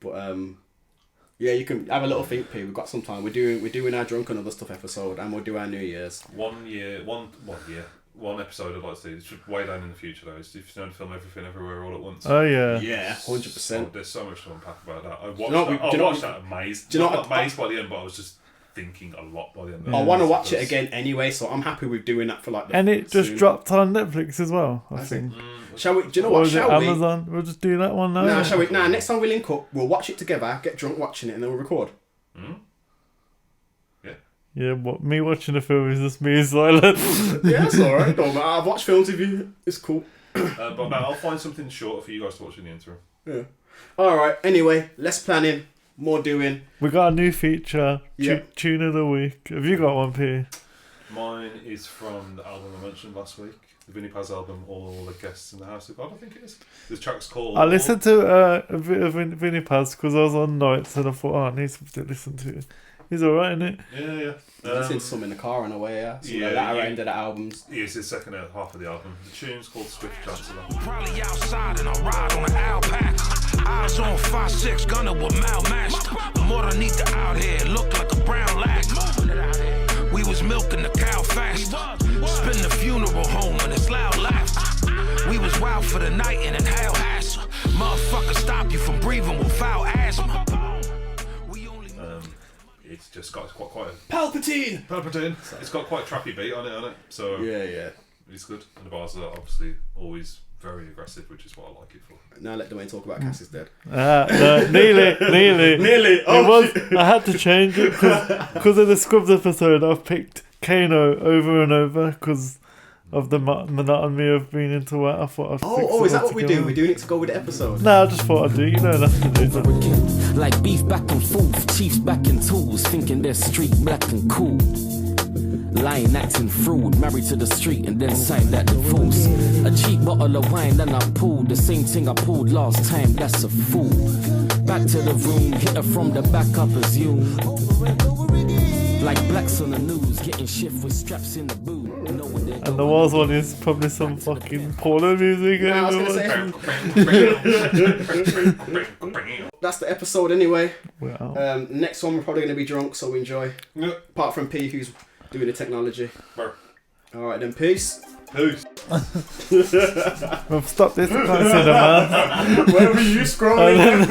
B: But yeah, you can have a little think, P. We've got some time. We're doing our drunk and other stuff episode, and we'll do our New Year's.
C: 1 year, one year. one episode I'd like to see. It's just way down in the future though. Is if you don't film everything everywhere all at once.
A: Oh yeah.
B: Yeah, 100%.
C: There's so much to unpack about that. I watched
B: you know what
C: that.
B: we-
C: I watched that amazed.
B: do you know
C: Not
B: what-
C: amazed by the end, but I was just thinking a lot by the end.
B: I want to watch it again anyway, so I'm happy with doing that for like.
A: And it just
B: soon.
A: dropped on Netflix as well, I
B: Has
A: think.
B: Shall we? Do you know
A: Or
B: what?
A: was it
B: Shall we?
A: Amazon? We'll just do that one now.
B: Nah, shall we? Nah, next time we link up, we'll watch it together, get drunk watching it, and then we'll record.
A: Yeah, what me watching a film is just me silent.
B: Yeah, it's alright. Don't matter. I've watched films with you. It's cool.
C: But no, I'll find something short for you guys to watch in the intro.
B: Yeah. Alright, anyway, less planning, more doing.
A: We got a new feature,
B: Yeah.
A: Tune of the Week. Have you got one, P?
C: Mine is from the album I mentioned last week, the Vinnie Paz album, All the Guests in the House of God, I think it is. This track's called...
A: I listened to a bit of Vinnie Paz because I was on nights and I thought, I need something to listen to. He's alright, isn't it?
C: Yeah.
B: Listening to some in the car on the way, yeah. Some
C: yeah,
B: of the latter
C: yeah.
B: end of the albums.
C: Yeah, it's the second half of the album. The tune's called Swift Chancellor.
D: Probably outside and I ride on an alpaca. Eyes on 5'6", gunner with malmaster. More underneath the out here, look like a brown lag. We was milking the cow fast. Spin the funeral home and it's loud laughter. We was wild for the night and in hell hassle. Motherfucker stop you from breathing with foul asthma.
C: It's just got quite a...
B: Palpatine!
C: It's got quite a trappy beat on it? So
B: Yeah.
C: it's good. And the bars are obviously always very aggressive, which is what I like it for.
B: Now let Duane talk about Cassie's dead.
A: No, nearly.
B: Nearly!
A: I had to change it because of the Scrubs episode. I've picked Kano over and over because of the monotony of being into it. I thought I'd fix
B: Oh,
A: it
B: is that
A: all
B: what we do?
A: together.
B: We're doing it to go with the episode?
A: No, I just thought I'd do it. You don't have to do that.
E: Again, like beef back and forth, chiefs back in tools, thinking they're street black and cool. Lying, acting fraud, married to the street and then signed that divorce. A cheap bottle of wine and I pulled the same thing I pulled last time, that's a fool. Back to the room, hit her from the back up as you. Like blacks on the news, getting shift with straps in the boot.
A: And the Wars one is probably some fucking porno music.
B: Yeah, I was gonna say. That's the episode anyway.
A: Wow.
B: Next one we're probably going to be drunk, so enjoy. Apart from P, who's doing the technology. Alright then, peace.
A: We've stopped this. I can't say the man.
B: Where were you scrolling?